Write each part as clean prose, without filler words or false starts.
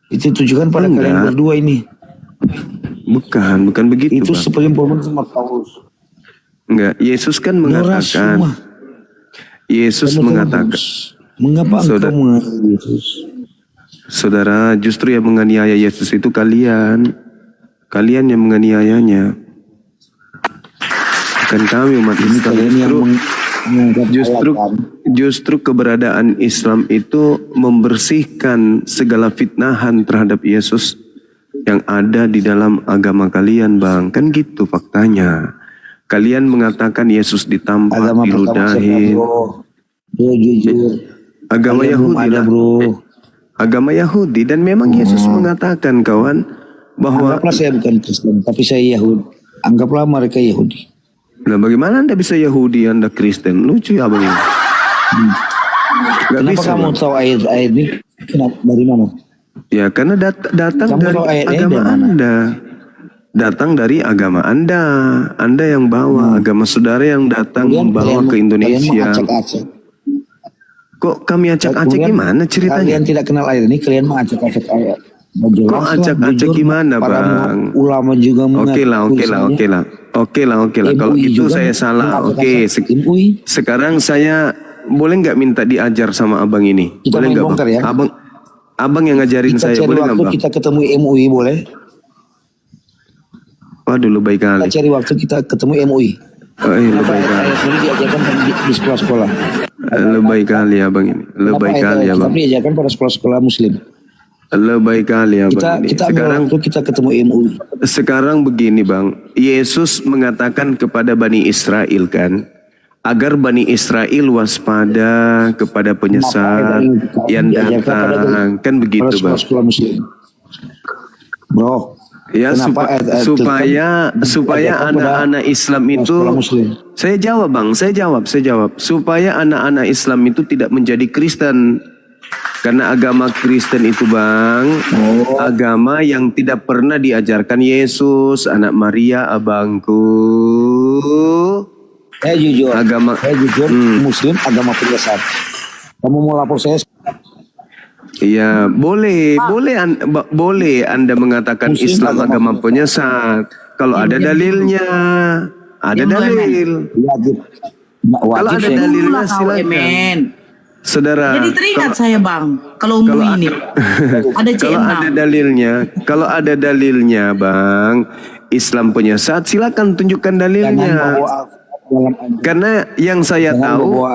Itu tujukan pada kalian berdua ini. Bukan begitu. Itu Bang. sepelimpulan sama Paulus. Enggak, Yesus kan mengatakan. Yesus mengatakan. Mengapa engkau menganiaya Yesus? Saudara, justru yang menganiaya Yesus itu kalian. Kalian yang menganiayanya. Bukan kami umat Islam. Justru keberadaan Islam itu membersihkan segala fitnahan terhadap Yesus yang ada di dalam agama kalian, Bang. Kan gitu faktanya. Kalian mengatakan Yesus ditampar, diludahin. Agama Yahudi lah. Agama Yahudi. Dan memang Yesus mengatakan, kawan, bahwa anggaplah saya bukan Kristen, tapi saya Yahudi. Anggaplah mereka Yahudi. Nah, bagaimana Anda bisa Yahudi, Anda Kristen? Lucu ya Bang ini. Kenapa bisa, kamu tahu ayat-ayat ini? Dari mana? Ya karena datang dari agama Anda. Datang dari agama Anda. Anda yang bawa. Agama saudara yang datang membawa ke Indonesia. Kok kami acak-acak gimana ceritanya? Kalian tidak kenal ayat ini, kalian mengacak-acak ayat. Kok acak-acak gimana Bang? Ulama juga Oke lah. Kalau itu saya salah. Oke. Sekarang saya boleh nggak minta diajar sama abang ini? Kita boleh nggak Bang? Ya? Abang yang ngajarin saya, boleh nggak Bang? Kita ketemu MUI boleh? Waduh, lebay kali. Kita cari waktu kita ketemu MUI. Oh iya, lebay kali. Ayat ini diajarkan di sekolah-sekolah. Lebay kali abang ini. Lebay kali abang. Tapi diajarkan pada sekolah-sekolah Muslim. Lebay kali abang ini. Sekarang kita ketemu MUI. Sekarang begini Bang. Yesus mengatakan kepada Bani Israel kan, agar Bani Israel waspada kepada penyesat yang datang. Kan begitu Bang. Sekolah Muslim. Bro. Ya supaya anak-anak Islam itu, saya jawab Bang, saya jawab, supaya anak-anak Islam itu tidak menjadi Kristen, karena agama Kristen itu Bang, agama yang tidak pernah diajarkan Yesus, anak Maria, abangku. Saya jujur, Muslim agama penyesat. Kamu mau lapor saya? Iya, boleh Anda mengatakan Muslim Islam agama penyesat. Kalau ada dalilnya, ada dalil. Kalau ada dalilnya silakan. Saudara. Jadi teringat saya Bang, kalau ini ada kalau ada dalilnya Bang, Islam penyesat, silakan tunjukkan dalilnya. Karena yang saya tahu,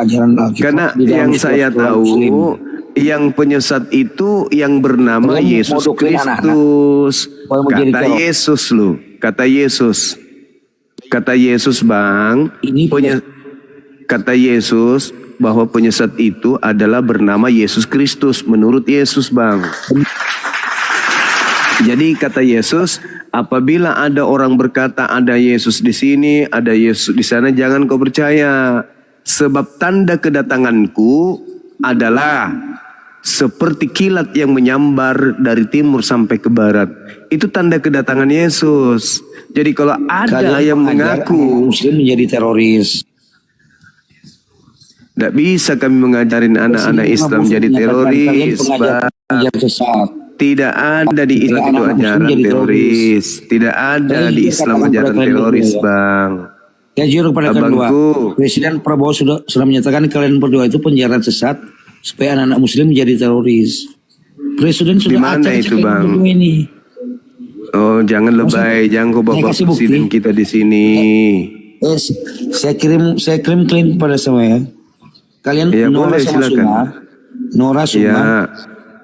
yang penyesat itu yang bernama Yesus Kristus. Kata Yesus Bang, kata Yesus bahwa penyesat itu adalah bernama Yesus Kristus menurut Yesus Bang. Jadi kata Yesus, apabila ada orang berkata ada Yesus di sini, ada Yesus di sana, jangan kau percaya. Sebab tanda kedatanganku adalah seperti kilat yang menyambar dari timur sampai ke barat. Itu tanda kedatangan Yesus. Jadi kalau ada yang mengaku Muslim menjadi teroris, tidak bisa kami mengajarin anak-anak Islam jadi teroris. Tidak ada di Islam itu ajaran teroris. Tidak ada di Islam ajaran teroris Bang. Ya jujur kepada kedua, Presiden Prabowo sudah menyatakan kalian berdua itu penjara sesat supaya anak-anak Muslim menjadi teroris. Presiden sudah acak itu Bang. Ini. Oh jangan lebay, jangan kau bawa presiden kita di sini. Saya kirim klaim kepada semua ya. Kalian ya, Nora Suma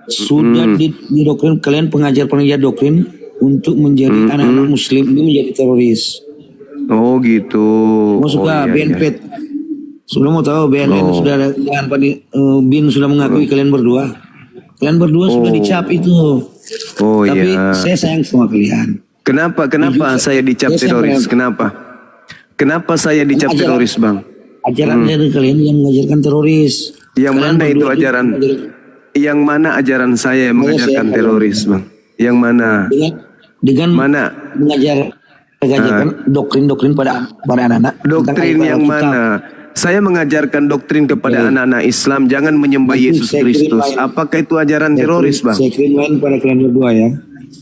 sudah didoktrin, kalian pengajar doktrin untuk menjadi anak-anak Muslim ini menjadi teroris. Oh gitu. Maksudnya BNP. Sudah mau tahu BNN sudah ada BIN sudah mengakui kalian berdua. Kalian berdua sudah dicap itu. Tapi saya sayang sama kalian. Kenapa saya dicap teroris? Kenapa saya dicap teroris Bang? Ajaran dari kalian yang mengajarkan teroris. Yang mana itu ajaran? Yang mana ajaran saya yang mengajarkan teroris Bang? Yang mana? Dengan mengajarkan doktrin-doktrin pada anak-anak. Doktrin yang mana? Saya mengajarkan doktrin kepada anak-anak Islam, jangan menyembah Nanti Yesus saya kirim Kristus. lain. Apakah itu ajaran teroris, Bang? Saya kirim lain pada kalian berdua ya.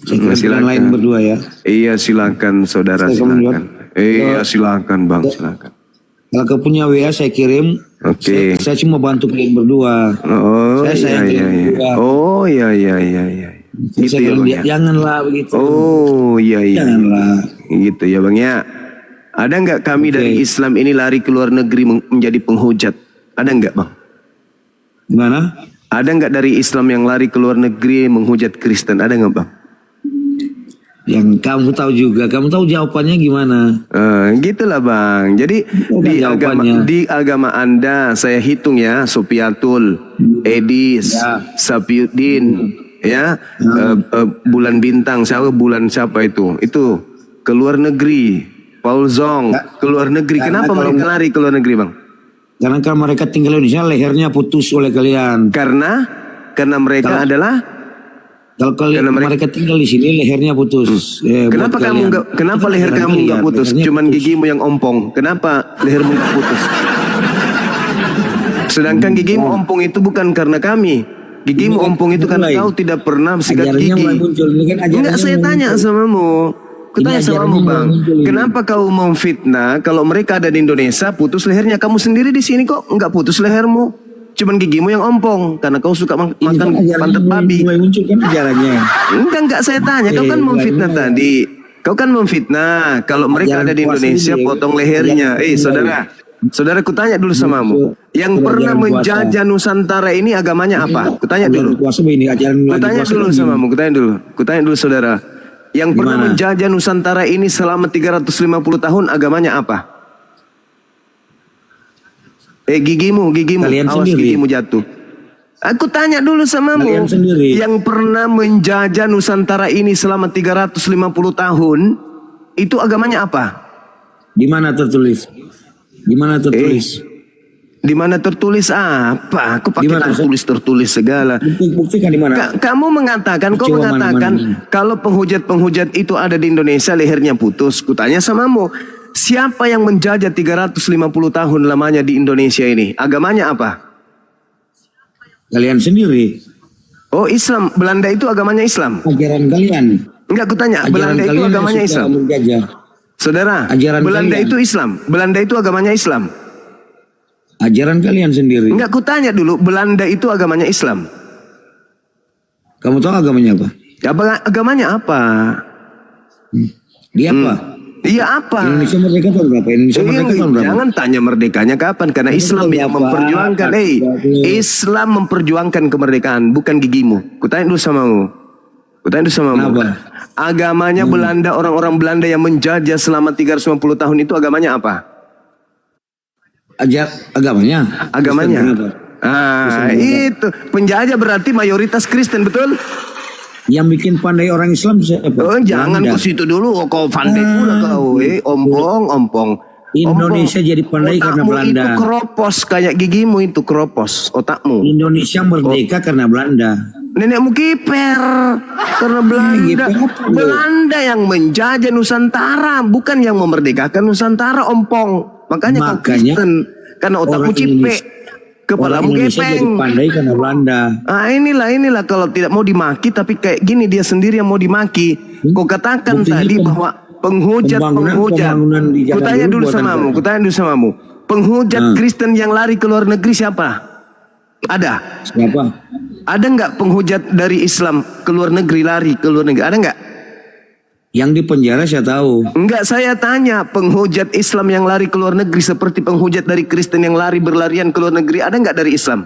Saya kirim Silakan. lain berdua ya. Iya, silakan saudara, Saya silakan. Iya, silakan Bang, silakan. Kalau kau punya WA saya kirim. Oke. Saya cuma bantu kalian berdua. Oh, Saya iya, sayang iya, kalian iya. berdua. Oh, iya, iya, iya, iya. Gitu Saya ya, bilang, Bang, ya? janganlah begitu. Oh, iya, iya. Janganlah. Gitu ya, Bang, ya. Ada nggak kami Oke. dari Islam ini lari ke luar negeri menjadi penghujat? Ada nggak, Bang? Gimana? Ada nggak dari Islam yang lari ke luar negeri menghujat Kristen? Ada nggak, Bang? Yang kamu tahu juga. Kamu tahu jawabannya gimana? Gitulah Bang. Jadi Bukan di agama Anda saya hitung ya, Sopiatul, Edis, Sapiuddin, ya, bulan bintang, bulan siapa itu? Itu ke luar negeri. Paul Zong ke luar negeri. Kenapa mereka lari ke luar negeri, Bang? Karena kalau mereka tinggal di Indonesia lehernya putus oleh kalian. Karena mereka adalah Kalau mereka tinggal di sini lehernya putus. Kenapa kenapa leher kamu nggak putus? Cuman gigimu yang ompong. Kenapa lehermu nggak putus? Sedangkan gigimu ompong itu bukan karena kami. Gigimu ompong itu karena kau tidak pernah sikat gigi. Enggak, saya tanya samamu. Kutanya samamu, Bang. Kenapa kau memfitnah kalau mereka ada di Indonesia putus lehernya? Kamu sendiri di sini kok nggak putus lehermu? Cuman gigimu yang ompong karena kau suka makan pantat babi. Mulai muncul kan ajarannya. Enggak saya tanya. Kau kan memfitnah tadi. Kau kan memfitnah kalau mereka ada di Indonesia potong lehernya. Saudara, kutanya dulu samamu. Yang pernah menjajah Nusantara ini agamanya apa? Kutanya dulu. Kutanya dulu samamu. Kutanya dulu saudara. Yang pernah menjajah Nusantara ini selama 350 tahun agamanya apa? Gigimu, Kalian awas sendiri. gigimu jatuh. Aku tanya dulu samamu. Kalian sendiri. Yang pernah menjajah Nusantara ini selama 350 tahun, itu agamanya apa? Di mana tertulis? Di mana tertulis? Di mana tertulis apa? Aku pakai Gimana, tertulis segala. Buktikan di mana? Kamu mengatakan, kalau penghujat-penghujat itu ada di Indonesia lehernya putus. Kutanya samamu. Siapa yang menjajah 350 tahun lamanya di Indonesia ini? Agamanya apa? Kalian sendiri. Oh, Islam. Belanda itu agamanya Islam. Ajaran kalian. Enggak, kutanya. Belanda itu agamanya Islam. Saudara, Ajaran Belanda kalian. itu Islam. Belanda itu agamanya Islam. Ajaran kalian sendiri. Enggak, kutanya dulu. Belanda itu agamanya Islam. Kamu tahu agamanya apa? Agamanya apa? Dia apa? Iya apa? Indonesia merdeka tahun berapa? Indonesia merdeka tahun berapa? Jangan tanya merdekanya kapan, karena Islam yang memperjuangkan. Islam memperjuangkan kemerdekaan, bukan gigimu. Kutanya dulu samamu. Kenapa? Agamanya Belanda, orang-orang Belanda yang menjajah selama 350 tahun itu agamanya apa? Agamanya? Itu penjajah berarti mayoritas Kristen, betul? Yang bikin pandai orang Islam siapa? Jangan ke situ dulu, kau pandai pula kau. Ompong. Indonesia jadi pandai karena Belanda. Itu keropos kayak gigimu itu keropos otakmu. Indonesia merdeka karena Belanda. Nenekmu kiper karena Belanda. Belanda yang menjajah Nusantara, bukan yang memerdekakan Nusantara, ompong. Makanya kau Kristen karena otakmu cipek. Kepalamu Indonesia jadi gepeng. pandai karena Belanda. Inilah kalau tidak mau dimaki, tapi kayak gini dia sendiri yang mau dimaki. Kau katakan tadi bahwa penghujat. Kutanya dulu samamu. Penghujat Kristen yang lari ke luar negeri siapa? Ada. Siapa? Ada nggak penghujat dari Islam ke luar negeri, lari ke luar negeri? Ada nggak? Yang di penjara saya tahu. Enggak, saya tanya penghujat Islam yang lari ke luar negeri seperti penghujat dari Kristen yang berlarian ke luar negeri, ada nggak dari Islam?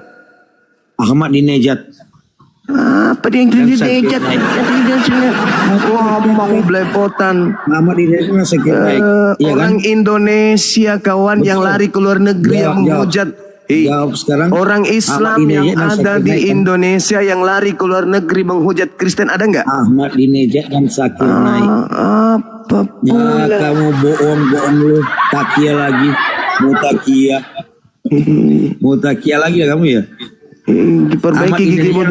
Ahmadinejad. Apa dia yang Ahmadinejad? Ngomong belepotan. Ahmadinejad sakit baik. Orang Indonesia kawan yang lari ke luar negeri yang menghujat. Sekarang orang Islam yang ada di Indonesia yang lari ke luar negeri menghujat Kristen, ada nggak? Ahmadinejad dan Zakir Naik. Apa pula? Kamu bohong lu. Takia lagi. Mau takia lagi ya kamu ya? Diperbaiki gigimu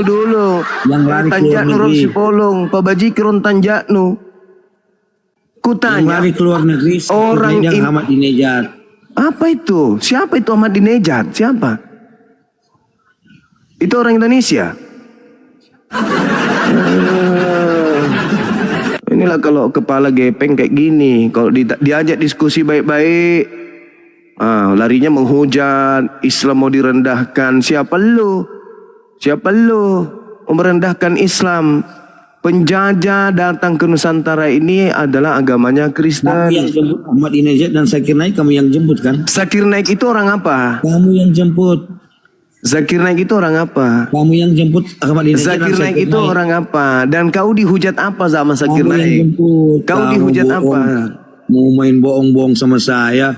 dulu. Yang lari ke luar Tanjaknu negeri. si polong, pabajikron tanjaknu. Kutanya. Yang lari ke luar negeri. Orang Ahmadinejad. Apa itu? Siapa itu Ahmadinejad? Siapa? Itu orang Indonesia. Inilah kalau kepala gepeng kayak gini. Kalau diajak diskusi baik-baik, larinya menghujat. Islam mau direndahkan. Siapa lu? Siapa lu? Mau merendahkan Islam? Penjajah datang ke Nusantara ini adalah agamanya Kristen. Kamu yang jemput Ahmadinejad dan Zakir Naik, kamu yang jemput kan? Zakir Naik itu orang apa? Kamu yang jemput. Zakir Naik itu orang apa? Kamu yang jemput Ahmadinejad dan Zakir Naik itu orang apa? Dan kau dihujat apa sama Zakir Kamu yang Naik? jemput. Kau Kamu dihujat bohong. apa? Mau main bohong-bohong sama saya.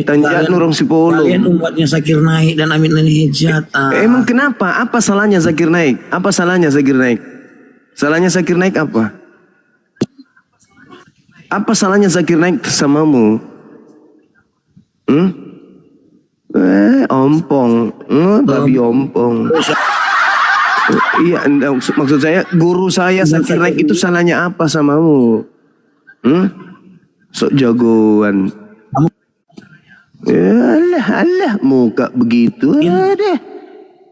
Tanjak Nurong Sipolo. Kalian umatnya Zakir Naik dan Ahmadinejad. Emang kenapa? Apa salahnya Zakir Naik? Apa salahnya Zakir Naik? Salahnya Zakir Naik apa? Apa salahnya Zakir Naik samamu? Ompong. Babi ompong. Iya, maksud saya guru saya Zakir Naik itu salahnya apa samamu? Sok jagoan. Alah, muka begitu.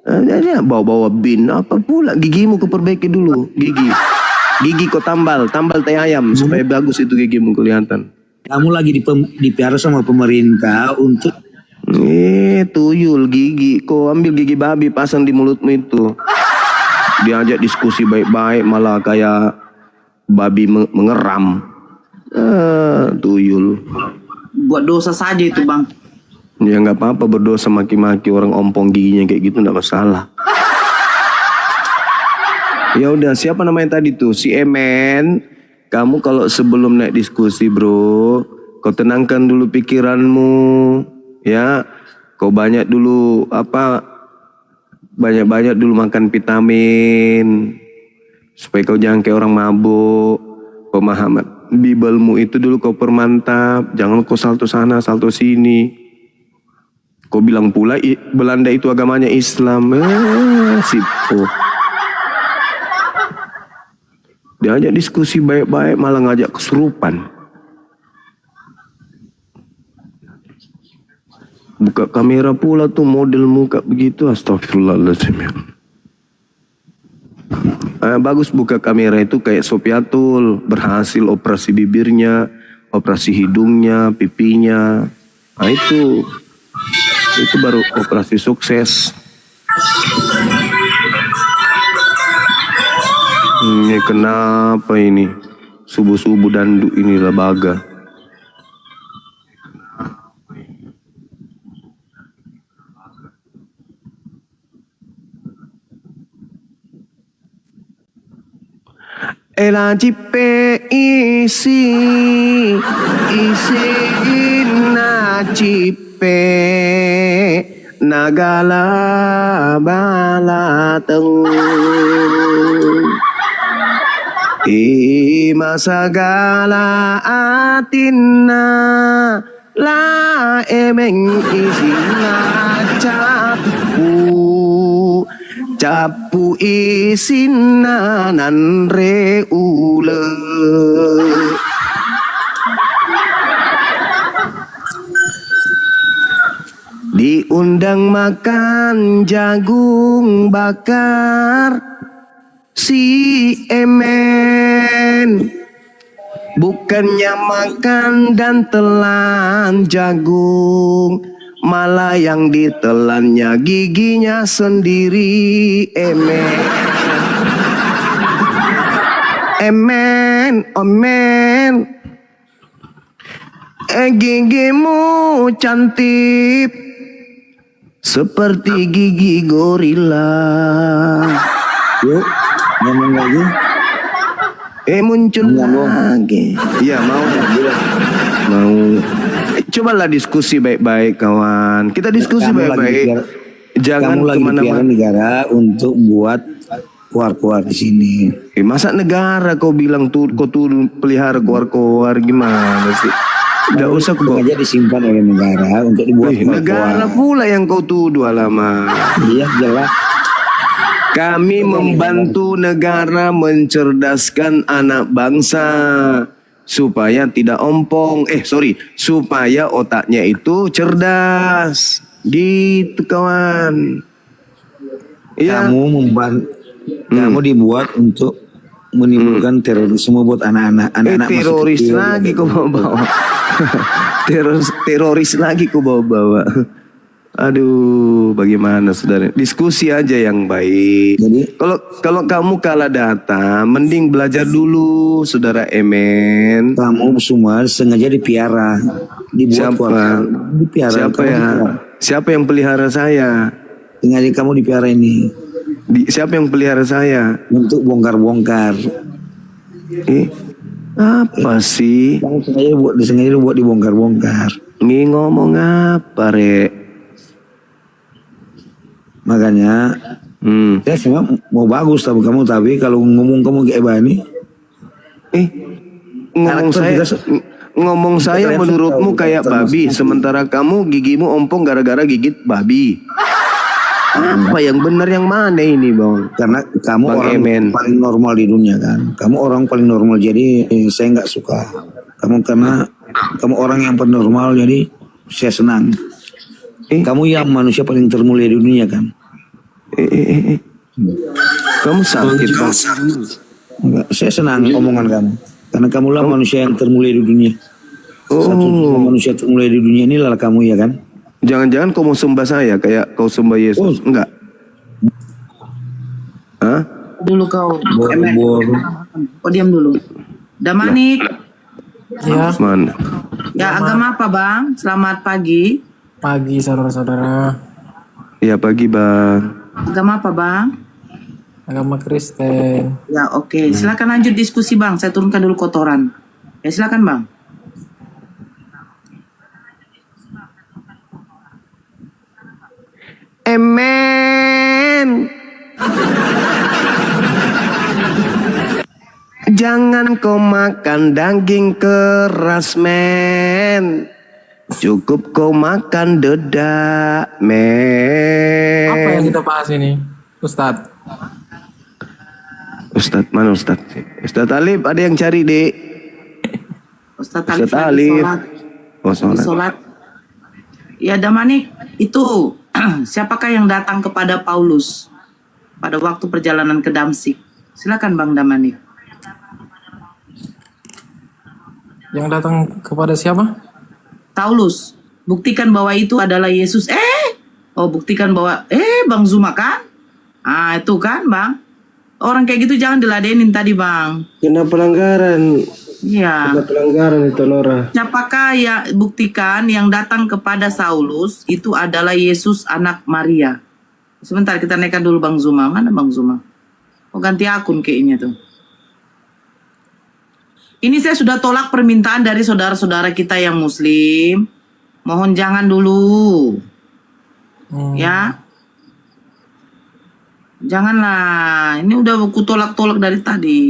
Ada bawa-bawa bin apa pula? Gigimu kau perbaiki dulu. Gigi kau tambal teh ayam supaya bagus itu gigimu kelihatan. Kamu lagi dipiara sama pemerintah untuk Tuyul gigi. Kau ambil gigi babi pasang di mulutmu itu. Diajak diskusi baik-baik malah kayak babi mengeram. Tuyul. Buat dosa saja itu bang. Ya nggak apa-apa berdosa maki-maki orang ompong giginya kayak gitu nggak masalah. Ya udah, siapa namanya tadi tuh? Si Emen. Kamu kalau sebelum naik diskusi bro, kau tenangkan dulu pikiranmu, ya. Kau banyak dulu banyak dulu makan vitamin supaya kau jangan kayak orang mabuk. Pemahaman Bibelmu itu dulu kau permantap, jangan kau salto sana salto sini. Kau bilang pula Belanda itu agamanya Islam. Sipo. Diajak diskusi baik-baik malah ngajak kesurupan. Buka kamera pula tuh model muka begitu. Astagfirullahaladzim. Bagus buka kamera itu kayak Sopiatul. Berhasil operasi bibirnya, operasi hidungnya, pipinya. Nah itu baru operasi sukses. Ini kenapa ini? Subuh-subuh danduk ini labaga. Ela cipe isi na cipe nagala balateng masagala atinna la emeng isina capu isina nan reule. Diundang makan jagung bakar si Emen, bukannya makan dan telan jagung, malah yang ditelannya giginya sendiri. Emen, gigimu cantik seperti gigi gorila. yuk ngomong lagi. Muncul lagi. Iya mau. Cobalah diskusi baik-baik kawan. Kita diskusi baik-baik. Jangan kamu lagi kemana-mana. negara untuk buat keluar-keluar di sini. Masa negara kau bilang kau tuh pelihara keluar-keluar gimana sih? Tidak usah kau. Sengaja disimpan oleh negara untuk dibuat Negara pula yang kau tuduh alamak. Iya jelas. Kami membantu negara mencerdaskan anak bangsa. supaya tidak ompong. Supaya otaknya itu cerdas. Gitu kawan. Iya. Kamu dibuat untuk menimbulkan terorisme buat anak-anak masih Teroris kecil. lagi kau bawa-bawa. Teroris lagi kau bawa-bawa. Aduh, bagaimana saudara? Diskusi aja yang baik. Jadi Kalau kamu kalah data, mending belajar dulu, saudara Emen. kamu semua sengaja dipiara, dibuat kuat. Dipiara. Siapa kamu ya? dipiara. Siapa yang pelihara saya? Sengaja kamu dipiara ini Siapa yang pelihara saya? untuk bongkar-bongkar. Apa sih? Kamu sengaja buat dibongkar-bongkar. Ini ngomong apa, Rek? Makanya saya semua mau bagus tapi kalau ngomong kamu kayak bani, ngomong saya Kalian menurutmu tahu, kayak sama babi, sekali. sementara kamu gigimu ompong gara-gara gigit babi. Apa yang benar yang mana ini, Bang? karena kamu Bang orang Emen. paling normal di dunia kan. Kamu orang paling normal jadi saya nggak suka. Karena kamu orang yang paling normal jadi saya senang. Kamu yang manusia paling termulia di dunia kan. Kamu sakit, Bang. Enggak, saya senang omongan kamu. Karena kamulah manusia yang termulia di dunia. Satu manusia termulia di dunia inilah kamu ya kan. Jangan-jangan kau mau sembah saya kayak kau sembah Yesus? Enggak. Hah? Dulu kau. Bor. Kau diam dulu. Damanik. Ya, Mana? Ya agama apa bang? Selamat pagi. pagi saudara-saudara. Ya pagi, Bang. Agama apa bang? Agama Kristen. Ya oke. Silakan lanjut diskusi bang. Saya turunkan dulu kotoran. Ya silakan bang. Amen. Jangan kau makan daging keras, men. Cukup kau makan dedak, men. Apa yang kita bahas ini, Ustadz? Ustadz, mana Ustadz? Ustadz Alif, ada yang cari, Dek. Ustadz Alif Ustadz lagi Alif. sholat. Oh, Lagi sholat. sholat. Ya Damanik, itu siapakah yang datang kepada Paulus pada waktu perjalanan ke Damsik? Silakan Bang Damanik. Yang datang kepada siapa? Paulus, buktikan bahwa itu adalah Yesus. Buktikan bahwa Bang Zuma kan? Itu kan Bang. Orang kayak gitu jangan diladenin tadi Bang. Kena pelanggaran. Iya. Pelanggaran itu, Nora. Siapakah ya buktikan yang datang kepada Saulus itu adalah Yesus anak Maria. Sebentar kita naikkan dulu Bang Zuma. Mana Bang Zuma? Ganti akun kayaknya tuh. Ini saya sudah tolak permintaan dari saudara-saudara kita yang muslim. Mohon jangan dulu. Ya. Janganlah. Ini udah aku tolak-tolak dari tadi.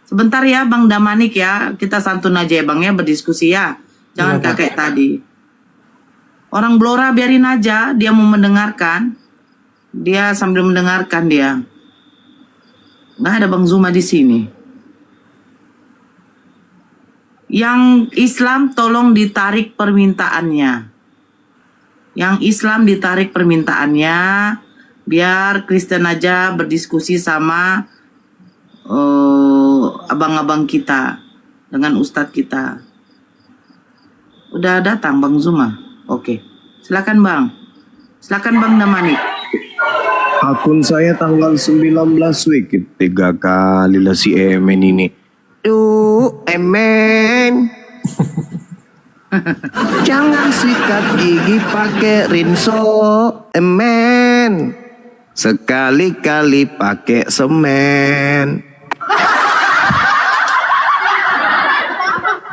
Sebentar ya Bang Damanik ya. Kita santun aja ya Bang ya berdiskusi ya. Jangan kayak tadi. Orang Blora biarin aja. Dia mau mendengarkan. Dia sambil mendengarkan dia. Nggak ada Bang Zuma di sini. Yang Islam tolong ditarik permintaannya. Yang Islam ditarik permintaannya. Biar Kristen aja berdiskusi sama abang-abang kita. Dengan ustadz kita. Udah datang Bang Zuma. Oke. Silakan Bang. Silakan Bang Damanik. Akun saya tanggal 19 week. 3 kali lah si Emen ini. Duh, Emen. Jangan sikat gigi pakai rinso, Emen. Sekali-kali pakai semen.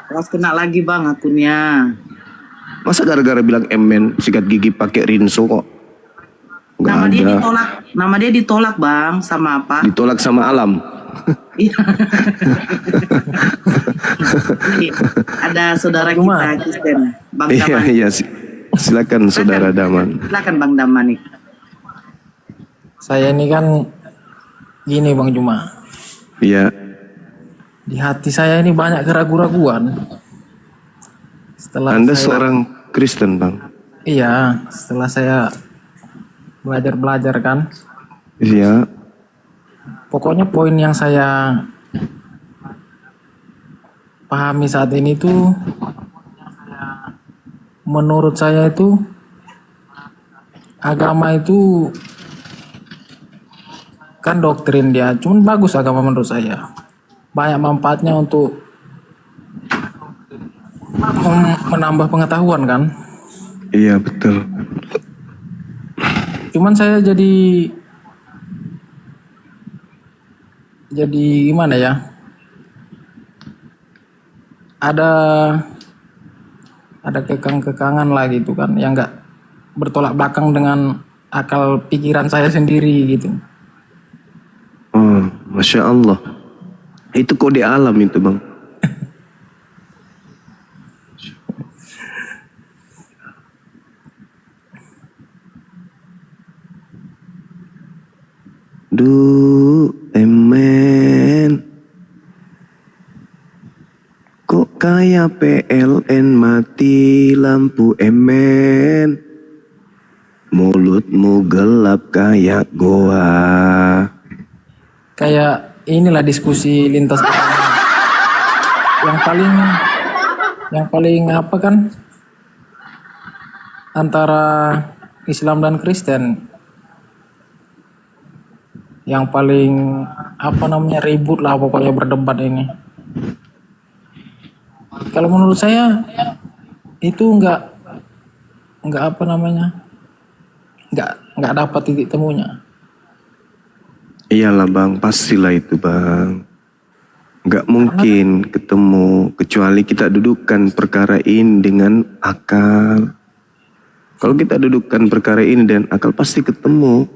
Terus kena lagi Bang akunnya. Masa gara-gara bilang Emen sikat gigi pakai rinso kok? Nggak Nama dia ada. ditolak. Nama dia ditolak Bang. Sama apa? Ditolak sama alam. Iya. Nih, ada saudara kita Kristen, Bang Iya, Damanik. iya. Silakan saudara Daman. Silakan Bang Damanik. Saya ini kan gini Bang Juma. Iya. Di hati saya ini banyak keraguan-raguan. Setelah Anda saya, seorang Kristen, Bang? iya, setelah saya belajar kan, Iya. pokoknya poin yang saya pahami saat ini tuh, menurut saya itu agama itu kan doktrin dia, cuman bagus agama menurut saya, banyak manfaatnya untuk menambah pengetahuan kan. Iya, betul. Cuman saya jadi gimana ya, ada kekang-kekangan lah gitu kan, yang nggak bertolak belakang dengan akal pikiran saya sendiri gitu. Oh, Masya Allah. Itu kode alam itu, Bang. Emen. Kok kayak PLN mati lampu emen. Mulutmu gelap kayak goa. Kayak inilah diskusi lintas agama. yang paling apa kan, antara Islam dan Kristen, yang paling apa namanya, ribut lah pokoknya berdebat ini. Kalau menurut saya itu nggak apa namanya, nggak dapat titik temunya. Iyalah, Bang, pastilah itu, Bang. Nggak mungkin ketemu kecuali kita dudukkan perkara ini dengan akal. Kalau kita dudukkan perkara ini dengan akal pasti ketemu.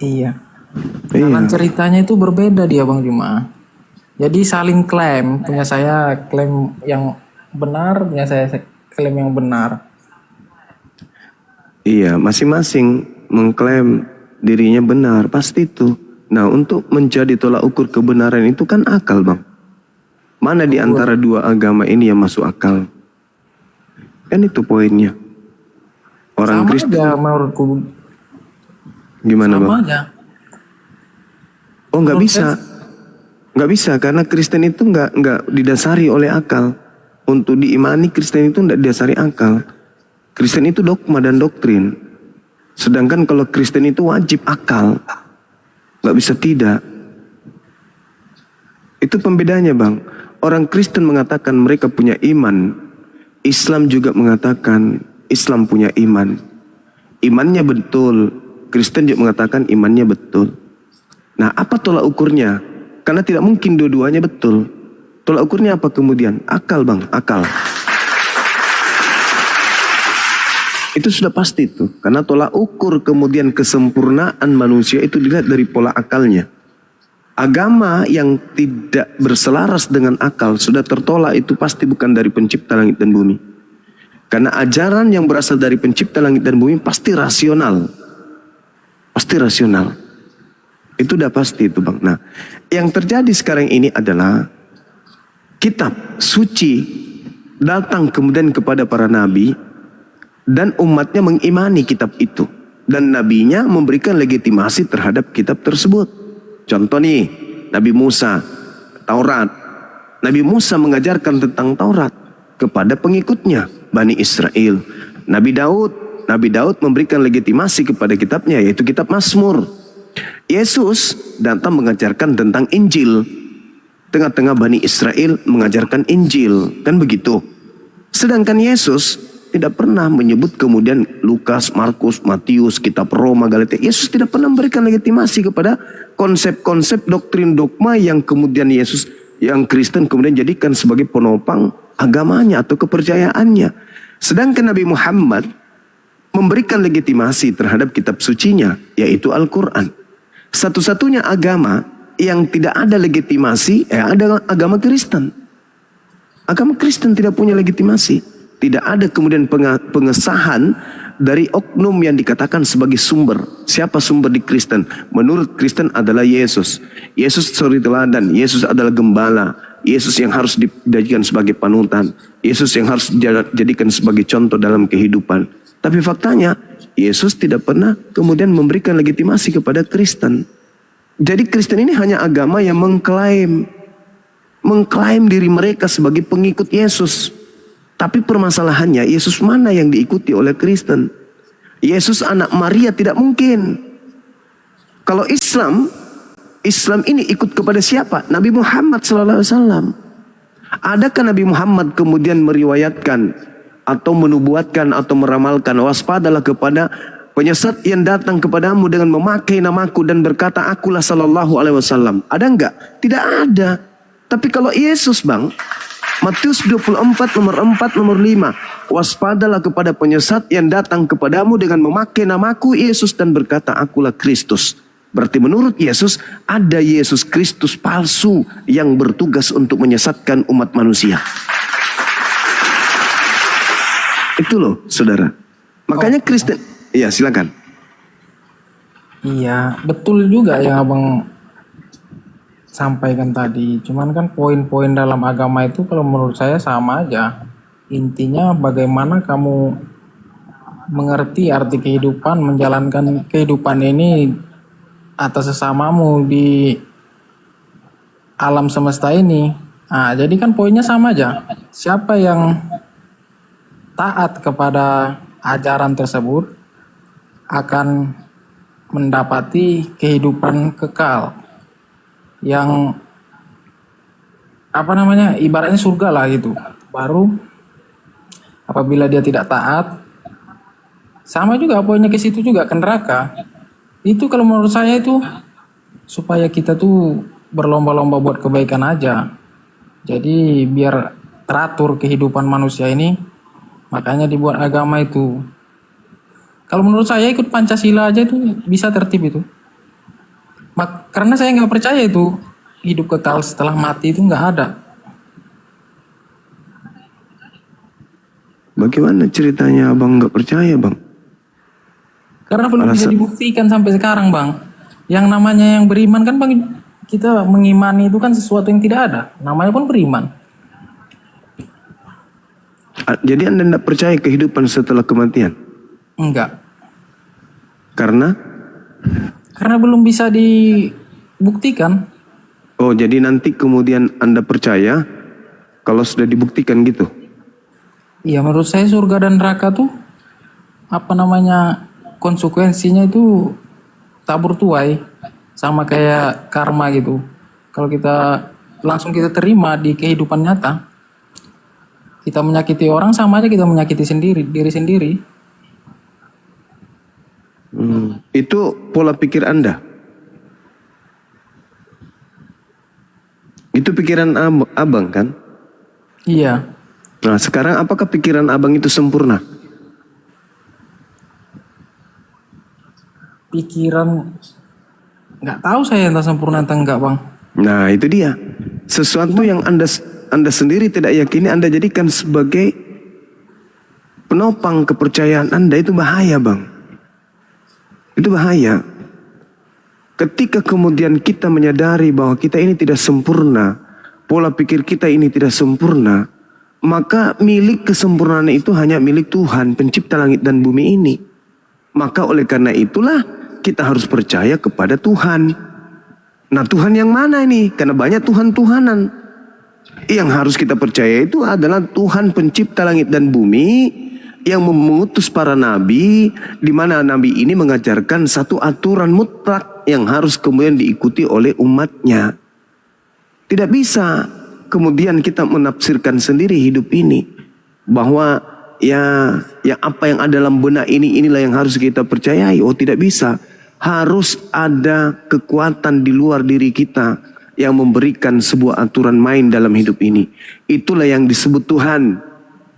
Iya. Iya. Jalan ceritanya itu berbeda dia, Bang Juma. Jadi saling klaim, punya saya klaim yang benar, punya saya klaim yang benar. Iya, masing-masing mengklaim dirinya benar, pasti itu. Nah, untuk menjadi tolak ukur kebenaran itu kan akal, Bang. Mana di antara dua agama ini yang masuk akal? Kan itu poinnya. Orang Sama Kristen aja menurutku. gimana, Sama Bang? aja. Oh, nggak bisa. Nggak bisa, karena Kristen itu nggak didasari oleh akal. Untuk diimani Kristen itu nggak didasari akal. Kristen itu dogma dan doktrin. Sedangkan kalau Kristen itu wajib akal. Nggak bisa tidak. Itu pembedanya, Bang. Orang Kristen mengatakan mereka punya iman. Islam juga mengatakan Islam punya iman. Imannya betul. Kristen juga mengatakan imannya betul. Nah, apa tolak ukurnya? Karena tidak mungkin dua-duanya betul. Tolak ukurnya apa kemudian? Akal, Bang, akal. Itu sudah pasti itu. Karena tolak ukur kemudian kesempurnaan manusia itu dilihat dari pola akalnya. Agama yang tidak berselaras dengan akal sudah tertolak, itu pasti bukan dari pencipta langit dan bumi. Karena ajaran yang berasal dari pencipta langit dan bumi pasti rasional. Pasti rasional. Itu udah pasti itu, Bang. Nah, yang terjadi sekarang ini adalah kitab suci datang kemudian kepada para nabi dan umatnya mengimani kitab itu. Dan nabinya memberikan legitimasi terhadap kitab tersebut. Contoh nih, Nabi Musa, Taurat. Nabi Musa mengajarkan tentang Taurat kepada pengikutnya, Bani Israel. Nabi Daud memberikan legitimasi kepada kitabnya, yaitu kitab Mazmur. Yesus datang mengajarkan tentang Injil. Tengah-tengah Bani Israel mengajarkan Injil, kan begitu. Sedangkan Yesus tidak pernah menyebut kemudian Lukas, Markus, Matius, kitab Roma, Galatia. Yesus tidak pernah memberikan legitimasi kepada konsep-konsep doktrin dogma yang kemudian Yesus, yang Kristen kemudian jadikan sebagai penopang agamanya atau kepercayaannya. Sedangkan Nabi Muhammad memberikan legitimasi terhadap kitab sucinya, yaitu Al-Quran. Satu-satunya agama yang tidak ada legitimasi ada agama Kristen. Agama Kristen tidak punya legitimasi. Tidak ada kemudian pengesahan dari oknum yang dikatakan sebagai sumber. Siapa sumber di Kristen? Menurut Kristen adalah Yesus. Yesus suri teladan, Yesus adalah gembala, Yesus yang harus dijadikan sebagai panutan, Yesus yang harus dijadikan sebagai contoh dalam kehidupan. Tapi faktanya, Yesus tidak pernah kemudian memberikan legitimasi kepada Kristen. Jadi Kristen ini hanya agama yang mengklaim diri mereka sebagai pengikut Yesus. Tapi permasalahannya, Yesus mana yang diikuti oleh Kristen? Yesus anak Maria tidak mungkin. Kalau Islam ini ikut kepada siapa? Nabi Muhammad SAW. Adakah Nabi Muhammad kemudian meriwayatkan atau menubuatkan atau meramalkan, waspadalah kepada penyesat yang datang kepadamu dengan memakai namaku dan berkata, akulah sallallahu alaihi wasallam. Ada enggak? Tidak ada. Tapi kalau Yesus, Bang, Matius 24 nomor 4 nomor 5. Waspadalah kepada penyesat yang datang kepadamu dengan memakai namaku Yesus dan berkata, akulah Kristus. Berarti menurut Yesus, ada Yesus Kristus palsu yang bertugas untuk menyesatkan umat manusia. Itu loh, saudara. Makanya Kristen, ya silakan. Iya, betul juga yang abang sampaikan tadi. Cuman kan poin-poin dalam agama itu kalau menurut saya sama aja. Intinya bagaimana kamu mengerti arti kehidupan, menjalankan kehidupan ini atas sesamamu di alam semesta ini. Nah, jadi kan poinnya sama aja. Siapa yang taat kepada ajaran tersebut akan mendapati kehidupan kekal yang ibaratnya surga lah gitu. Baru apabila dia tidak taat, sama juga poinnya ke situ juga, ke neraka. Itu kalau menurut saya itu supaya kita tuh berlomba-lomba buat kebaikan aja. Jadi biar teratur kehidupan manusia ini, makanya dibuat agama itu. Kalau menurut saya ikut Pancasila aja itu bisa tertib itu. Karena saya nggak percaya itu hidup kekal setelah mati itu nggak ada. Bagaimana ceritanya abang nggak percaya, Bang? Karena belum bisa dibuktikan sampai sekarang, Bang. Yang namanya yang beriman kan, Bang, kita mengimani itu kan sesuatu yang tidak ada. Namanya pun beriman. Jadi Anda tidak percaya kehidupan setelah kematian? Enggak. Karena belum bisa dibuktikan. Oh, jadi nanti kemudian Anda percaya kalau sudah dibuktikan gitu? Iya, menurut saya surga dan neraka tuh konsekuensinya itu tabur tuai, sama kayak karma gitu. Kalau kita langsung kita terima di kehidupan nyata, kita menyakiti orang sama aja kita menyakiti diri sendiri. Itu pola pikir Anda? Itu pikiran abang kan? Iya. Nah sekarang apakah pikiran abang itu sempurna? Pikiran nggak tahu saya entah sempurna atau enggak, Bang. Nah itu dia. Sesuatu yang Anda sendiri tidak yakini, Anda jadikan sebagai penopang kepercayaan Anda, itu bahaya, Bang. Itu bahaya. Ketika kemudian kita menyadari bahwa kita ini tidak sempurna, pola pikir kita ini tidak sempurna, maka milik kesempurnaan itu hanya milik Tuhan, pencipta langit dan bumi ini. Maka oleh karena itulah kita harus percaya kepada Tuhan. Nah Tuhan yang mana ini? Karena banyak Tuhan-Tuhanan. Yang harus kita percaya itu adalah Tuhan pencipta langit dan bumi, yang mengutus para nabi, di mana nabi ini mengajarkan satu aturan mutlak yang harus kemudian diikuti oleh umatnya. Tidak bisa kemudian kita menafsirkan sendiri hidup ini, bahwa ya apa yang ada dalam benak inilah yang harus kita percayai. Oh tidak bisa. Harus ada kekuatan di luar diri kita yang memberikan sebuah aturan main dalam hidup ini. Itulah yang disebut Tuhan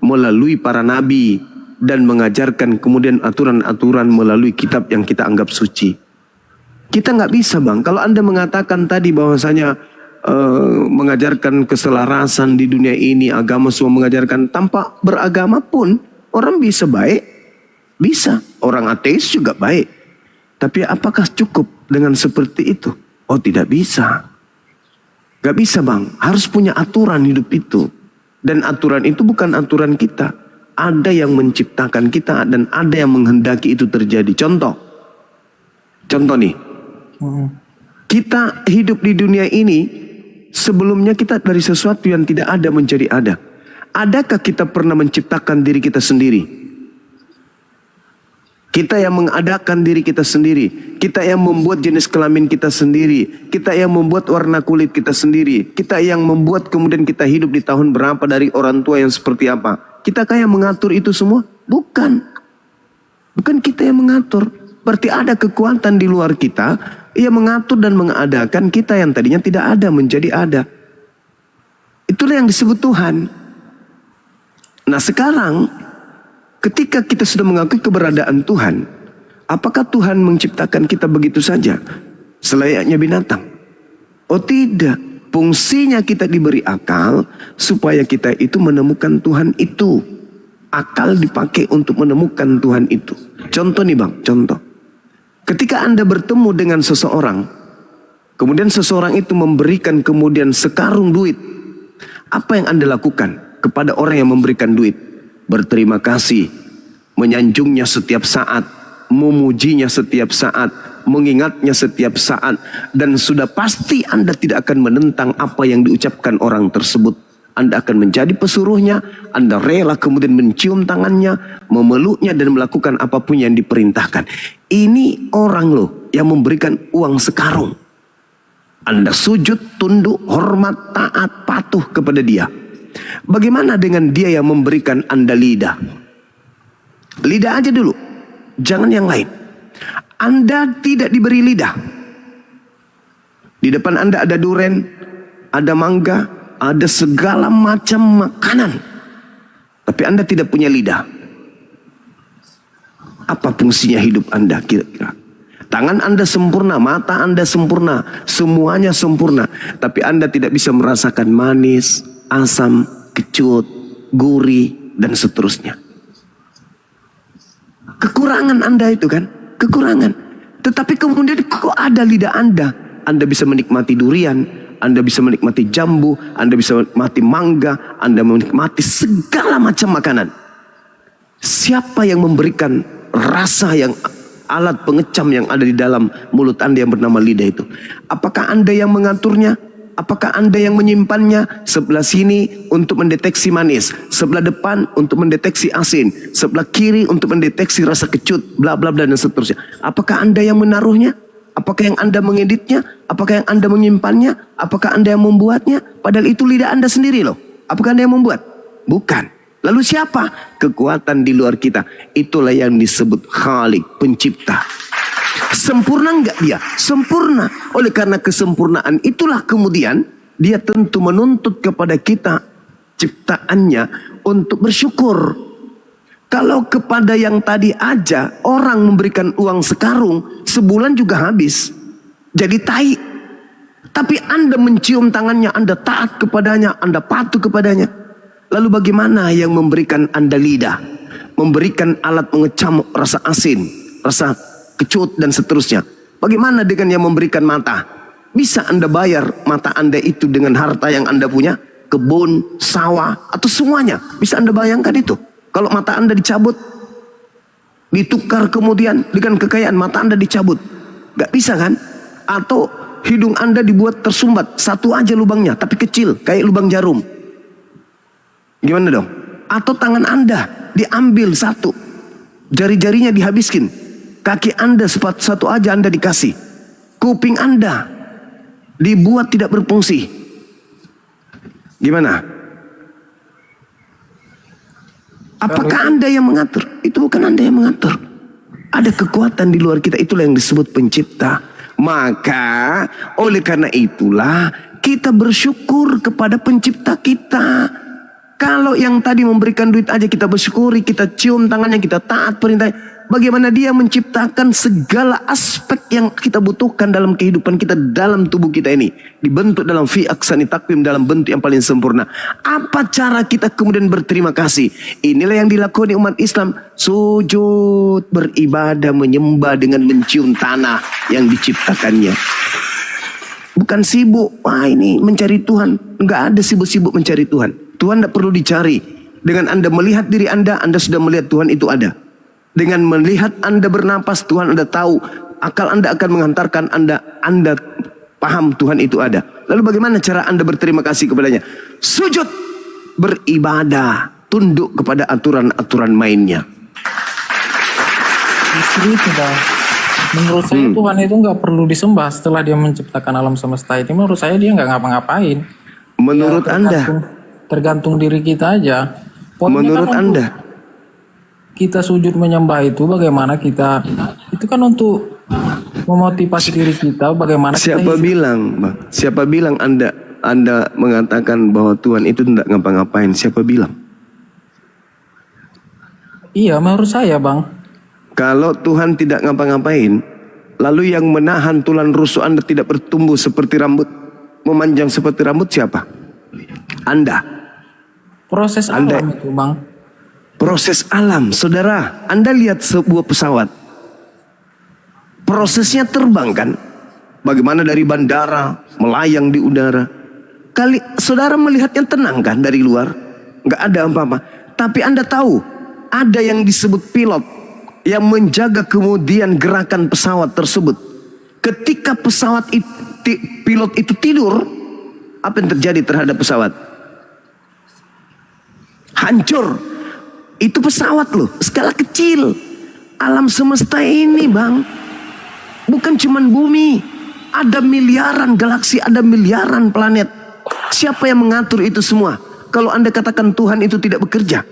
melalui para nabi dan mengajarkan kemudian aturan-aturan melalui kitab yang kita anggap suci. Kita nggak bisa, Bang. Kalau Anda mengatakan tadi bahwasanya mengajarkan keselarasan di dunia ini, agama semua mengajarkan, tanpa beragama pun orang bisa baik Bisa. Orang ateis juga baik. Tapi apakah cukup dengan seperti itu? Oh, tidak bisa. Gak bisa, Bang. Harus punya aturan hidup itu. Dan aturan itu bukan aturan kita. Ada yang menciptakan kita dan ada yang menghendaki itu terjadi. Contoh nih. Kita hidup di dunia ini, sebelumnya kita dari sesuatu yang tidak ada menjadi ada. Adakah kita pernah menciptakan diri kita sendiri? Kita yang mengadakan diri kita sendiri. Kita yang membuat jenis kelamin kita sendiri. Kita yang membuat warna kulit kita sendiri. Kita yang membuat kemudian kita hidup di tahun berapa dari orang tua yang seperti apa. Kita yang mengatur itu semua? Bukan. Bukan kita yang mengatur. Berarti ada kekuatan di luar kita yang mengatur dan mengadakan kita yang tadinya tidak ada menjadi ada. Itulah yang disebut Tuhan. Nah sekarang, ketika kita sudah mengakui keberadaan Tuhan, apakah Tuhan menciptakan kita begitu saja? Selayaknya binatang? Oh tidak. Fungsinya kita diberi akal supaya kita itu menemukan Tuhan itu. Akal dipakai untuk menemukan Tuhan itu. Contoh nih Bang, contoh. Ketika Anda bertemu dengan seseorang, kemudian seseorang itu memberikan kemudian sekarung duit. Apa yang Anda lakukan kepada orang yang memberikan duit? Berterima kasih, menyanjungnya setiap saat, memujinya setiap saat, mengingatnya setiap saat, dan sudah pasti Anda tidak akan menentang apa yang diucapkan orang tersebut. Anda akan menjadi pesuruhnya, Anda rela kemudian mencium tangannya, memeluknya dan melakukan apapun yang diperintahkan. Ini orang loh yang memberikan uang sekarung. Anda sujud, tunduk, hormat, taat, patuh kepada dia. Bagaimana dengan dia yang memberikan Anda lidah? Lidah aja dulu, jangan yang lain. Anda tidak diberi lidah. Di depan Anda ada duren, ada mangga, ada segala macam makanan. Tapi Anda tidak punya lidah. Apa fungsinya hidup Anda kira-kira? Tangan Anda sempurna, mata Anda sempurna, semuanya sempurna. Tapi Anda tidak bisa merasakan manis, asam, kecut, gurih, dan seterusnya. Kekurangan Anda itu kan, kekurangan. Tetapi kemudian kok ada lidah Anda? Anda bisa menikmati durian, Anda bisa menikmati jambu, Anda bisa menikmati mangga, Anda menikmati segala macam makanan. Siapa yang memberikan rasa yang alat pengecam yang ada di dalam mulut Anda yang bernama lidah itu? Apakah Anda yang mengaturnya? Apakah Anda yang menyimpannya? Sebelah sini untuk mendeteksi manis, sebelah depan untuk mendeteksi asin, sebelah kiri untuk mendeteksi rasa kecut, bla bla bla dan seterusnya. Apakah Anda yang menaruhnya? Apakah yang Anda mengeditnya? Apakah yang Anda menyimpannya? Apakah Anda yang membuatnya? Padahal itu lidah Anda sendiri loh. Apakah Anda yang membuat? Bukan. Lalu siapa? Kekuatan di luar kita. Itulah yang disebut Khalik, pencipta. Sempurna enggak dia? Sempurna. Oleh karena kesempurnaan itulah kemudian dia tentu menuntut kepada kita ciptaannya untuk bersyukur. Kalau kepada yang tadi aja orang memberikan uang sekarung, sebulan juga habis. Jadi tai. Tapi Anda mencium tangannya, Anda taat kepadanya, Anda patuh kepadanya. Lalu bagaimana yang memberikan Anda lidah? Memberikan alat mengecam rasa asin, rasa kecut dan seterusnya. Bagaimana dengan yang memberikan mata? Bisa Anda bayar mata Anda itu dengan harta yang Anda punya? Kebun, sawah, atau semuanya. Bisa Anda bayangkan itu? Kalau mata Anda dicabut, ditukar kemudian dengan kekayaan, mata Anda dicabut. Gak bisa kan? Atau hidung Anda dibuat tersumbat, satu aja lubangnya, tapi kecil, kayak lubang jarum. Gimana dong? Atau tangan Anda diambil satu, jari-jarinya dihabiskin. Kaki Anda satu aja Anda dikasih. Kuping Anda dibuat tidak berfungsi. Gimana? Apakah Anda yang mengatur? Itu bukan Anda yang mengatur. Ada kekuatan di luar kita, itulah yang disebut pencipta. Maka oleh karena itulah kita bersyukur kepada pencipta kita. Kalau yang tadi memberikan duit aja kita bersyukuri, kita cium tangannya, kita taat perintahnya. Bagaimana dia menciptakan segala aspek yang kita butuhkan dalam kehidupan kita, dalam tubuh kita ini. Dibentuk dalam fi aksani takwim, dalam bentuk yang paling sempurna. Apa cara kita kemudian berterima kasih? Inilah yang dilakukan umat Islam. Sujud, beribadah, menyembah dengan mencium tanah yang diciptakannya. Bukan sibuk, wah ini mencari Tuhan. Enggak ada sibuk-sibuk mencari Tuhan. Tuhan tidak perlu dicari. Dengan Anda melihat diri Anda sudah melihat Tuhan itu ada. Dengan melihat Anda bernapas, Tuhan Anda tahu. Akal Anda akan menghantarkan Anda paham Tuhan itu ada. Lalu bagaimana cara Anda berterima kasih kepadanya? Sujud, beribadah, tunduk kepada aturan-aturan mainnya. Justru itu Bang. Menurut saya Tuhan itu nggak perlu disembah setelah dia menciptakan alam semesta ini. Menurut saya dia nggak ngapa-ngapain. Menurut Anda? Tergantung diri kita aja. Poinnya Menurut kan Anda? Kita sujud menyembah itu bagaimana kita, itu kan untuk memotivasi diri kita bagaimana Siapa bilang, Bang? Siapa bilang Anda mengatakan bahwa Tuhan itu tidak ngapa-ngapain? Siapa bilang? Iya, menurut saya Bang. Kalau Tuhan tidak ngapa-ngapain, lalu yang menahan tulang rusuk Anda tidak bertumbuh seperti rambut, memanjang seperti rambut siapa? Anda. Proses alam itu Bang. Proses alam, saudara. Anda lihat sebuah pesawat. Prosesnya terbang kan? Bagaimana dari bandara, melayang di udara. Saudara melihatnya tenang kan dari luar? Nggak ada apa-apa. Tapi Anda tahu, ada yang disebut pilot yang menjaga kemudian gerakan pesawat tersebut. Ketika pesawat pilot itu tidur, apa yang terjadi terhadap pesawat? Hancur. Itu pesawat loh, skala kecil. Alam semesta ini Bang, bukan cuman bumi. Ada miliaran galaksi, ada miliaran planet. Siapa yang mengatur itu semua? Kalau Anda katakan Tuhan itu tidak bekerja,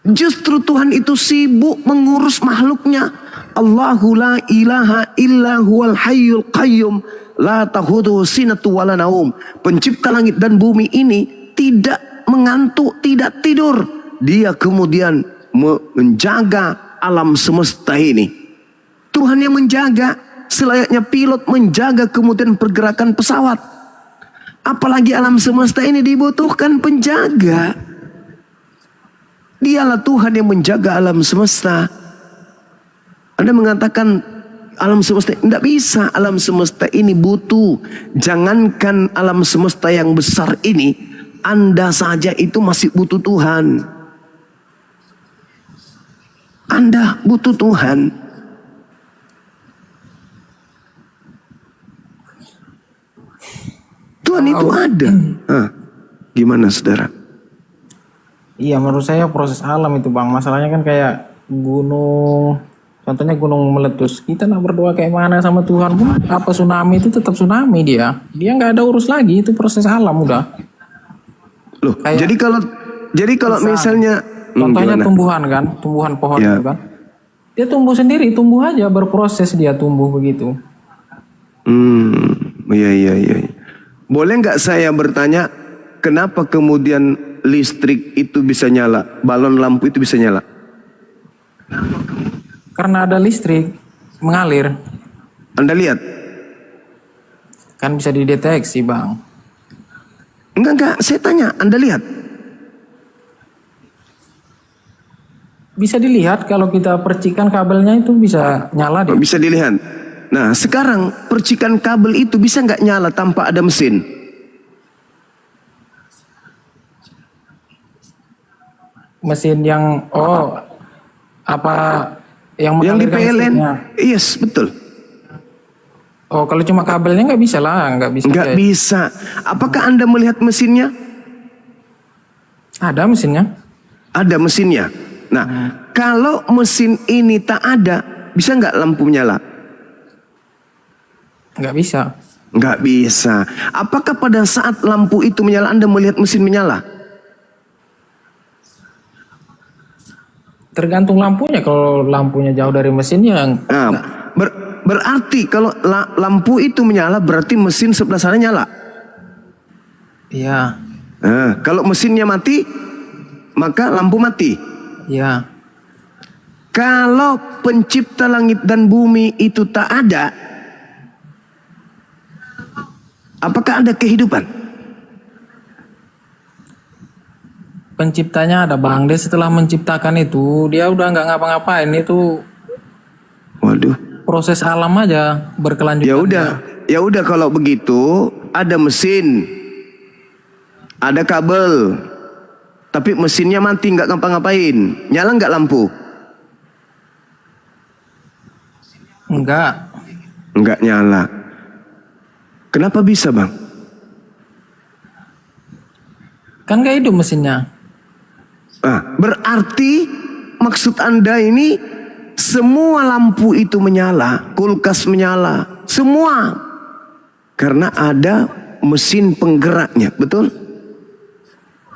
justru Tuhan itu sibuk mengurus makhluknya. Allahu la ilaha illa huwal hayyul qayyum la ta'khudhuhu sinatun wala naum. Pencipta langit dan bumi ini tidak mengantuk, tidak tidur. Dia kemudian menjaga alam semesta ini. Tuhan yang menjaga, selayaknya pilot menjaga kemudian pergerakan pesawat. Apalagi alam semesta ini dibutuhkan penjaga. Dialah Tuhan yang menjaga alam semesta. Anda mengatakan alam semesta, tidak bisa. Alam semesta ini butuh. Jangankan alam semesta yang besar ini, Anda saja itu masih butuh Tuhan. Anda butuh Tuhan. Tuhan itu ada. Gimana saudara? Iya, menurut saya proses alam itu Bang. Masalahnya kan kayak gunung, contohnya gunung meletus. Kita nak berdoa kayak mana sama Tuhan pun, apa tsunami itu tetap tsunami dia. Dia nggak ada urus lagi, itu proses alam udah. Loh, Kayak jadi kalau misalnya contohnya gimana? tumbuhan kan, tumbuhan pohon Ya. itu kan. Dia tumbuh sendiri, tumbuh aja, berproses dia tumbuh begitu. Iya. Boleh nggak saya bertanya, kenapa kemudian listrik itu bisa nyala, balon lampu itu bisa nyala? Karena ada listrik mengalir, Anda lihat? kan bisa dideteksi Bang. Enggak, saya tanya, Anda lihat? Bisa dilihat kalau kita percikan kabelnya itu bisa nyala deh. Bisa dilihat. Nah, sekarang percikan kabel itu bisa nggak nyala tanpa ada mesin? Mesin yang apa yang Yang di mengalirkan PLN? listriknya. Yes, betul. Oh, kalau cuma kabelnya nggak bisa lah, nggak bisa. Nggak bisa. Apakah Anda melihat mesinnya? Ada mesinnya. Ada mesinnya. Nah, kalau mesin ini tak ada, bisa nggak lampu nyala? Nggak bisa. Nggak bisa. Apakah pada saat lampu itu menyala, Anda melihat mesin menyala? Tergantung lampunya. Kalau lampunya jauh dari mesinnya, Nah, berarti kalau lampu itu menyala, berarti mesin sebelah sana nyala. iya. Nah, kalau mesinnya mati, maka lampu mati. Ya. Kalau pencipta langit dan bumi itu tak ada, apakah ada kehidupan? Penciptanya ada Bang. Dia setelah menciptakan itu, dia udah nggak ngapa-ngapain. Itu Waduh. proses alam aja berkelanjutan. Ya udah kalau begitu ada mesin, ada kabel, tapi mesinnya mati nggak ngapa-ngapain, nyala nggak lampu? Nggak nyala. Kenapa bisa, Bang? Kan nggak hidup mesinnya. Berarti maksud Anda ini semua lampu itu menyala, kulkas menyala, semua karena ada mesin penggeraknya, betul?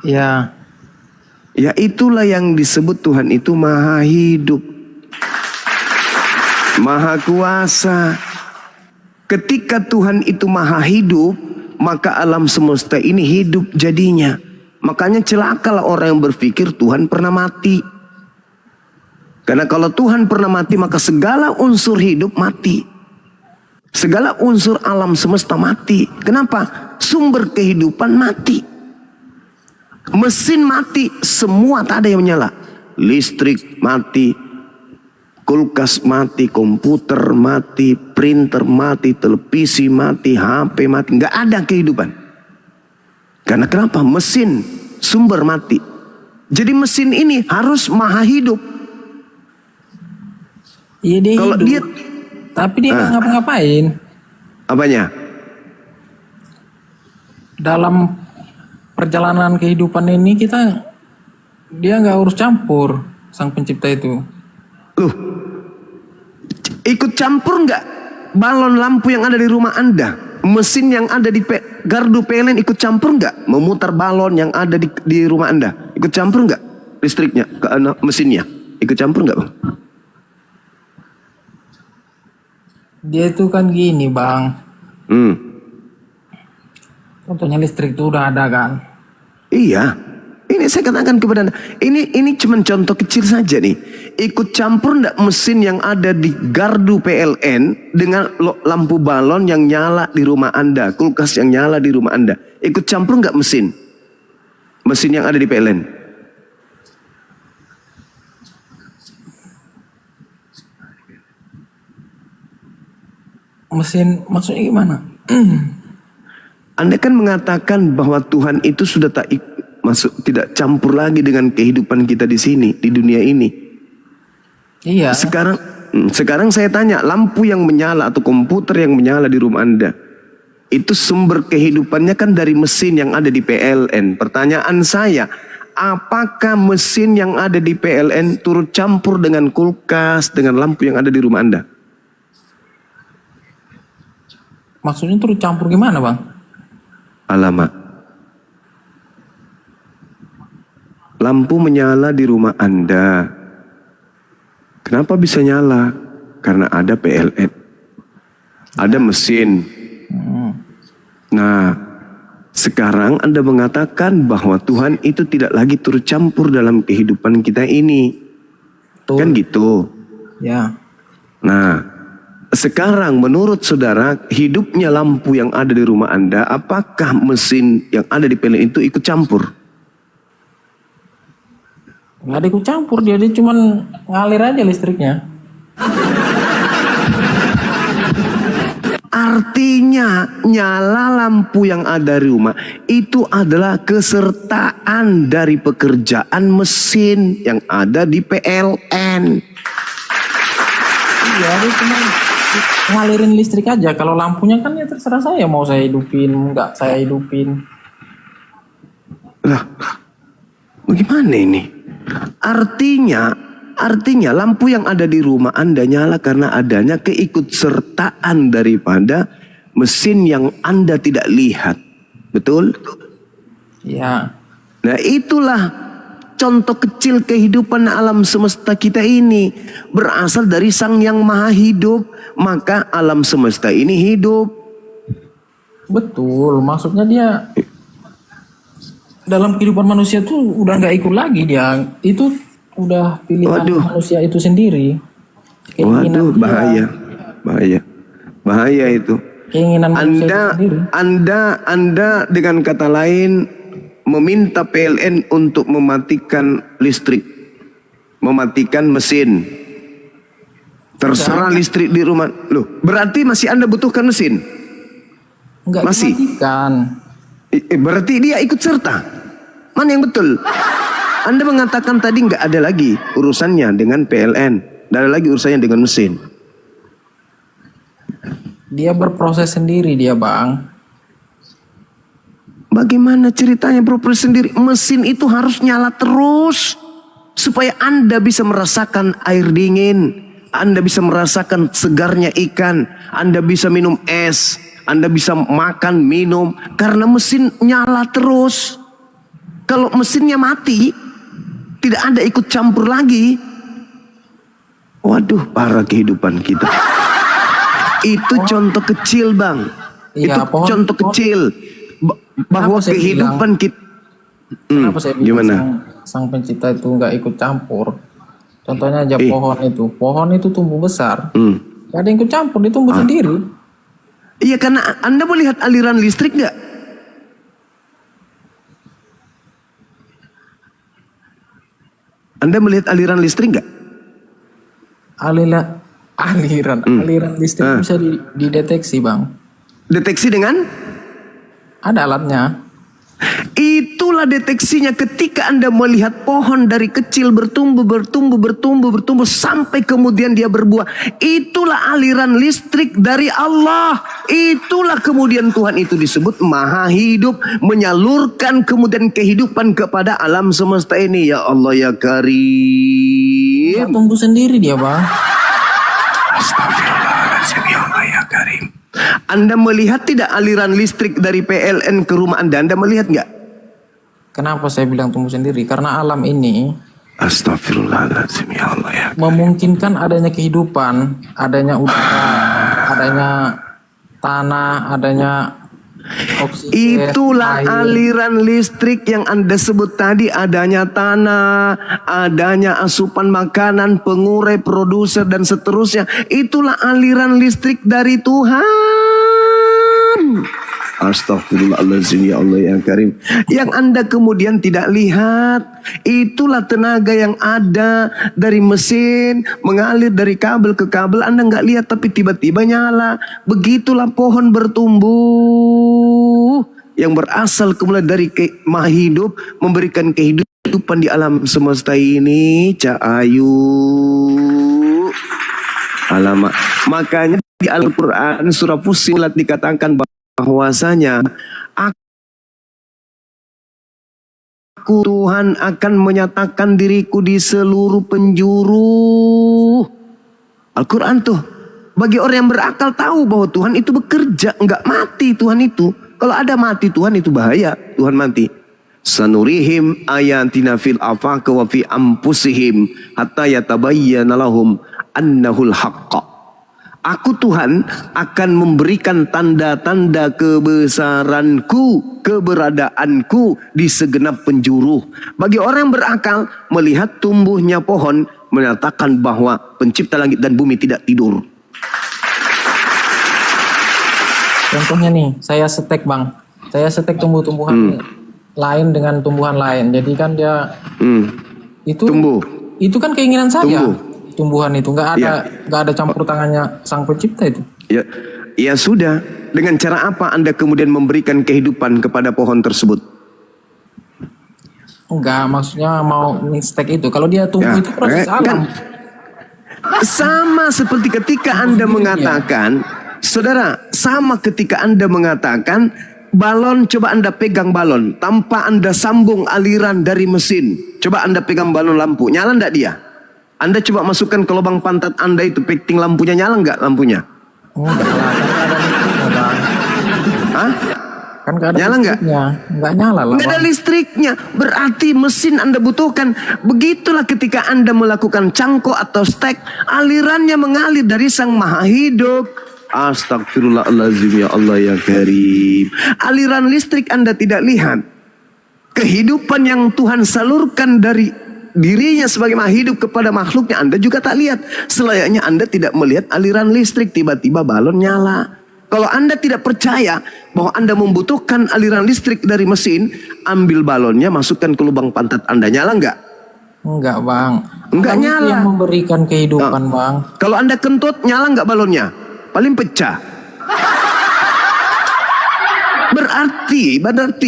Ya. Ya itulah yang disebut Tuhan itu maha hidup, maha kuasa. Ketika Tuhan itu maha hidup, maka alam semesta ini hidup jadinya. Makanya celakalah orang yang berpikir Tuhan pernah mati. Karena kalau Tuhan pernah mati, maka segala unsur hidup mati. Segala unsur alam semesta mati. Kenapa? Sumber kehidupan mati. Mesin mati, semua tak ada yang menyala. Listrik mati, kulkas mati, komputer mati, printer mati, televisi mati, HP mati. Nggak ada kehidupan. Karena kenapa? Mesin, sumber mati. Jadi mesin ini harus maha hidup. Iya dia Kalau hidup. Tapi dia nggak ngapa-ngapain. Apanya? Dalam perjalanan kehidupan ini dia nggak harus campur, sang pencipta itu. Loh, ikut campur nggak balon lampu yang ada di rumah Anda? Mesin yang ada di gardu PLN ikut campur nggak? Memutar balon yang ada di rumah Anda ikut campur nggak? Listriknya ke mesinnya ikut campur nggak, Bang? Dia itu kan gini, Bang. Contohnya listrik itu udah ada kan. Iya. Ini saya katakan kepada Anda, ini cuma contoh kecil saja nih. Ikut campur ndak mesin yang ada di gardu PLN dengan lampu balon yang nyala di rumah Anda, kulkas yang nyala di rumah Anda. Ikut campur nggak mesin? Mesin yang ada di PLN. Mesin maksudnya gimana? Anda kan mengatakan bahwa Tuhan itu sudah tidak campur lagi dengan kehidupan kita di sini, di dunia ini. Iya. Sekarang saya tanya, lampu yang menyala atau komputer yang menyala di rumah Anda, itu sumber kehidupannya kan dari mesin yang ada di PLN. Pertanyaan saya, apakah mesin yang ada di PLN turut campur dengan kulkas, dengan lampu yang ada di rumah Anda? Maksudnya turut campur gimana, Bang? Alamak. Lampu menyala di rumah Anda. Kenapa bisa nyala? Karena ada PLN. Ada mesin. Nah, sekarang Anda mengatakan bahwa Tuhan itu tidak lagi turut campur dalam kehidupan kita ini. Betul. Kan gitu. Ya. Nah, sekarang menurut saudara, hidupnya lampu yang ada di rumah Anda, apakah mesin yang ada di PLN itu ikut campur? Nggak ada ikut campur, dia cuman ngalir aja listriknya. Artinya nyala lampu yang ada di rumah itu adalah kesertaan dari pekerjaan mesin yang ada di PLN. Iya, dia cuma ngalirin listrik aja. Kalau lampunya kan ya terserah saya, mau saya hidupin, nggak saya hidupin. Lah, bagaimana ini? Artinya lampu yang ada di rumah Anda nyala karena adanya keikutsertaan daripada mesin yang Anda tidak lihat. Betul? Ya. Nah, itulah contoh kecil kehidupan alam semesta kita ini. Berasal dari Sang Yang Maha Hidup, maka alam semesta ini hidup. Betul, maksudnya dia dalam kehidupan manusia tuh udah nggak ikut lagi dia. Itu udah pilihan manusia itu sendiri. Waduh, bahaya itu. Keinginan manusia itu sendiri. Anda dengan kata lain meminta PLN untuk mematikan listrik, mematikan mesin. Terserah listrik di rumah. Loh, berarti masih Anda butuhkan mesin? Enggak masih. Dimatikan. Berarti dia ikut serta. Mana yang betul? Anda mengatakan tadi nggak ada lagi urusannya dengan PLN, nggak ada lagi urusannya dengan mesin. Dia berproses sendiri dia, Bang. Bagaimana ceritanya berproses sendiri? Mesin itu harus nyala terus supaya Anda bisa merasakan air dingin, Anda bisa merasakan segarnya ikan, Anda bisa minum es, Anda bisa makan, minum, karena mesin nyala terus. Kalau mesinnya mati, tidak ada ikut campur lagi. Waduh, parah kehidupan kita. Itu contoh kecil, Bang. Iya, itu contoh kecil bahwa kehidupan kita. Kenapa saya bilang Gimana? sang pencipta itu nggak ikut campur? Contohnya aja pohon itu tumbuh besar. Gak ada yang ikut campur, dia tumbuh sendiri. Iya, karena Anda melihat aliran listrik nggak? Anda melihat aliran listrik nggak? Aliran listrik bisa dideteksi, Bang. Deteksi dengan? Ada alatnya. Itulah deteksinya ketika Anda melihat pohon dari kecil bertumbuh sampai kemudian dia berbuah. Itulah aliran listrik dari Allah. Itulah kemudian Tuhan itu disebut maha hidup, menyalurkan kemudian kehidupan kepada alam semesta ini. Ya Allah ya Karim. Tumbuh sendiri dia, Bang. Astagfirullahaladzim, ya Allah ya Karim. Anda melihat tidak aliran listrik dari PLN ke rumah Anda? Anda melihat nggak? Kenapa saya bilang tumbuh sendiri? Karena alam ini Astagfirullahaladzim, ya Allah ya. memungkinkan adanya kehidupan, adanya udara, adanya tanah, adanya oksigen. Itulah air. aliran listrik yang Anda sebut tadi, adanya tanah, adanya asupan makanan, pengurai, produser dan seterusnya. Itulah aliran listrik dari Tuhan. Astagfirullahaladzim, ya Allah ya Karim. Yang Anda kemudian tidak lihat, itulah tenaga yang ada dari mesin mengalir dari kabel ke kabel. Anda nggak lihat tapi tiba-tiba nyala. Begitulah pohon bertumbuh yang berasal kemudian dari maha hidup, memberikan kehidupan di alam semesta ini. Cak Ayu. Alamak. Makanya di Al-Quran surah Fussilat dikatakan bahwasanya aku Tuhan akan menyatakan diriku di seluruh penjuru. Al-Quran tuh bagi orang yang berakal tahu bahwa Tuhan itu bekerja, enggak mati Tuhan itu. Kalau ada mati Tuhan itu bahaya, Tuhan mati. Sanurihim ayatina fil afaq wa fi anfusihim hatta yatabayyana lahum annahul haqq. Aku Tuhan akan memberikan tanda-tanda kebesaranku, keberadaanku di segenap penjuru. Bagi orang yang berakal, melihat tumbuhnya pohon menyatakan bahwa pencipta langit dan bumi tidak tidur. Contohnya nih, saya setek, Bang. Saya setek tumbuh-tumbuhan lain dengan tumbuhan lain. Jadi kan dia itu tumbuh. Itu kan keinginan saya. Tumbuhan itu nggak ada campur tangannya sang pencipta itu. Ya sudah. Dengan cara apa Anda kemudian memberikan kehidupan kepada pohon tersebut? Enggak, maksudnya mau mixtek itu. Kalau dia tumbuh itu proses alam. Sama seperti ketika Anda mengatakan, saudara, sama ketika Anda mengatakan balon, coba Anda pegang balon tanpa Anda sambung aliran dari mesin. Coba Anda pegang balon lampu, nyala enggak dia? Anda coba masukkan ke lubang pantat Anda itu, petting lampunya, nyala nggak lampunya? Oh, enggak lah, kan ada listriknya, Bang. Hah? Kan nggak ada nyala listriknya. Nggak nyala lah, nggak ada listriknya. Berarti mesin Anda butuhkan. Begitulah ketika Anda melakukan cangkok atau stek, alirannya mengalir dari sang maha hidup. Astagfirullahaladzim, ya Allah ya Karim. Aliran listrik Anda tidak lihat. kehidupan yang Tuhan salurkan dari dirinya sebagai makhluk hidup kepada makhluknya, Anda juga tak lihat. Selayaknya Anda tidak melihat aliran listrik, tiba-tiba balon nyala. Kalau Anda tidak percaya bahwa Anda membutuhkan aliran listrik dari mesin, ambil balonnya, masukkan ke lubang pantat Anda. Nyala enggak? Enggak, Bang. Enggak Alam itu nyala. yang memberikan kehidupan, Bang. Kalau Anda kentut, nyala enggak balonnya? Paling pecah.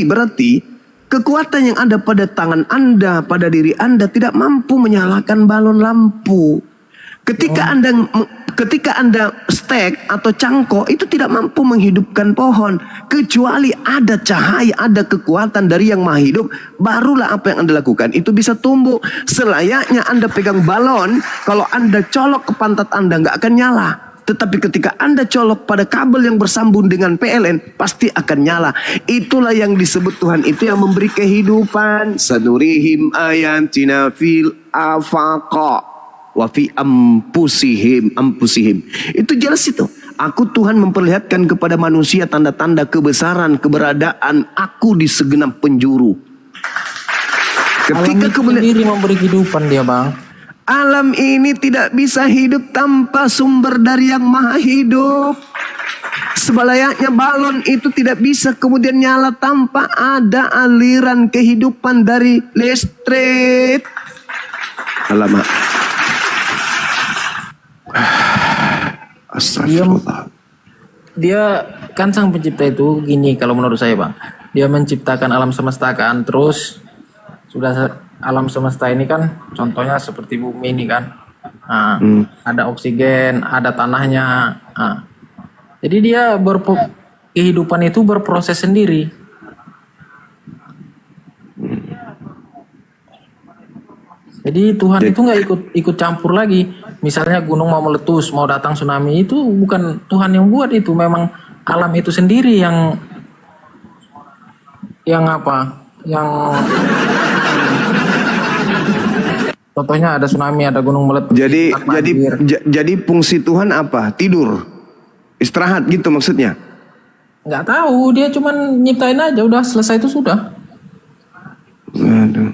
Berarti kekuatan yang ada pada tangan Anda, pada diri Anda tidak mampu menyalakan balon lampu. Ketika Anda stek atau cangkok, itu tidak mampu menghidupkan pohon. Kecuali ada cahaya, ada kekuatan dari yang maha hidup, barulah apa yang Anda lakukan itu bisa tumbuh. Selayaknya Anda pegang balon, kalau Anda colok ke pantat Anda nggak akan nyala. Tetapi ketika Anda colok pada kabel yang bersambung dengan PLN, pasti akan nyala. Itulah yang disebut Tuhan itu yang memberi kehidupan. Sanurihim ayatina fil afaqa wa fi ampusihim. Itu jelas itu. Aku Tuhan memperlihatkan kepada manusia tanda-tanda kebesaran keberadaan aku di segenap penjuru. Ketika Alam itu sendiri memberi kehidupan dia, Bang. alam ini tidak bisa hidup tanpa sumber dari yang maha hidup. Sebaliknya balon itu tidak bisa kemudian nyala tanpa ada aliran kehidupan dari listrik. Alamak. Astagfirullah. Dia kan sang pencipta itu gini kalau menurut saya, Bang. Dia menciptakan alam semesta kan, terus alam semesta ini kan contohnya seperti bumi ini kan. Nah, ada oksigen, ada tanahnya. Nah, jadi dia kehidupan itu berproses sendiri. Jadi Tuhan itu nggak ikut campur lagi. Misalnya gunung mau meletus, mau datang tsunami, itu bukan Tuhan yang buat, itu memang alam itu sendiri yang apa? Yang contohnya ada tsunami, ada gunung meletus. Jadi fungsi Tuhan apa? Tidur, istirahat gitu maksudnya? Nggak tahu, dia cuman nyiptain aja, udah selesai itu sudah. Aduh.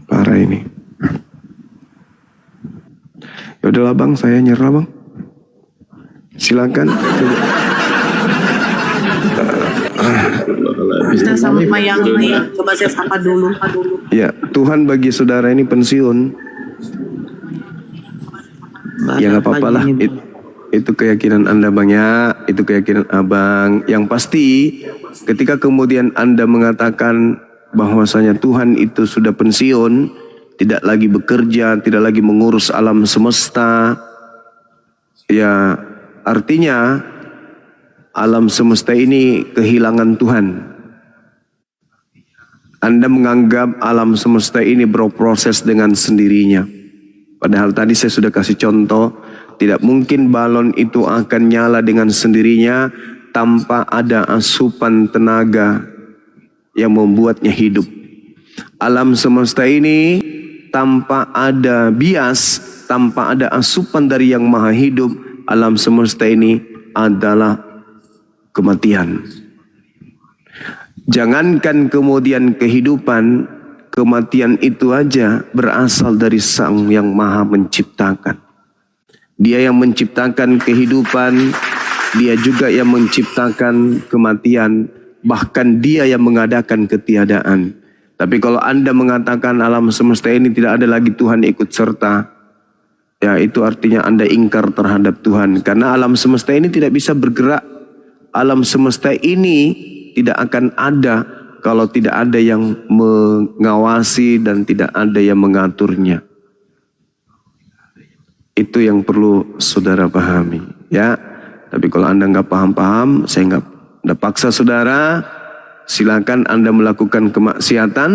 Parah ini. Ya udahlah Bang, saya nyerah Bang. Silakan. Kita sama yang coba saya sapa dulu. Ya, Tuhan bagi saudara ini pensiun. Ya nggak apa-apa lah. Itu keyakinan Anda Bang ya. Itu keyakinan Abang. Yang pasti ketika kemudian Anda mengatakan bahwasanya Tuhan itu sudah pensiun, tidak lagi bekerja, tidak lagi mengurus alam semesta, ya artinya alam semesta ini kehilangan Tuhan. Anda menganggap alam semesta ini berproses dengan sendirinya. Padahal tadi saya sudah kasih contoh, tidak mungkin balon itu akan nyala dengan sendirinya tanpa ada asupan tenaga yang membuatnya hidup. Alam semesta ini tanpa ada bias, tanpa ada asupan dari yang maha hidup, alam semesta ini adalah kematian. Jangankan kemudian kehidupan, kematian itu aja berasal dari Sang yang maha menciptakan. Dia yang menciptakan kehidupan, dia juga yang menciptakan kematian, bahkan dia yang mengadakan ketiadaan. Tapi kalau Anda mengatakan alam semesta ini tidak ada lagi Tuhan ikut serta, ya itu artinya Anda ingkar terhadap Tuhan. Karena alam semesta ini tidak bisa bergerak. Alam semesta ini tidak akan ada kalau tidak ada yang mengawasi dan tidak ada yang mengaturnya. Itu yang perlu saudara pahami, ya. Tapi kalau Anda nggak paham-paham, saya nggak paksa saudara. Silakan Anda melakukan kemaksiatan,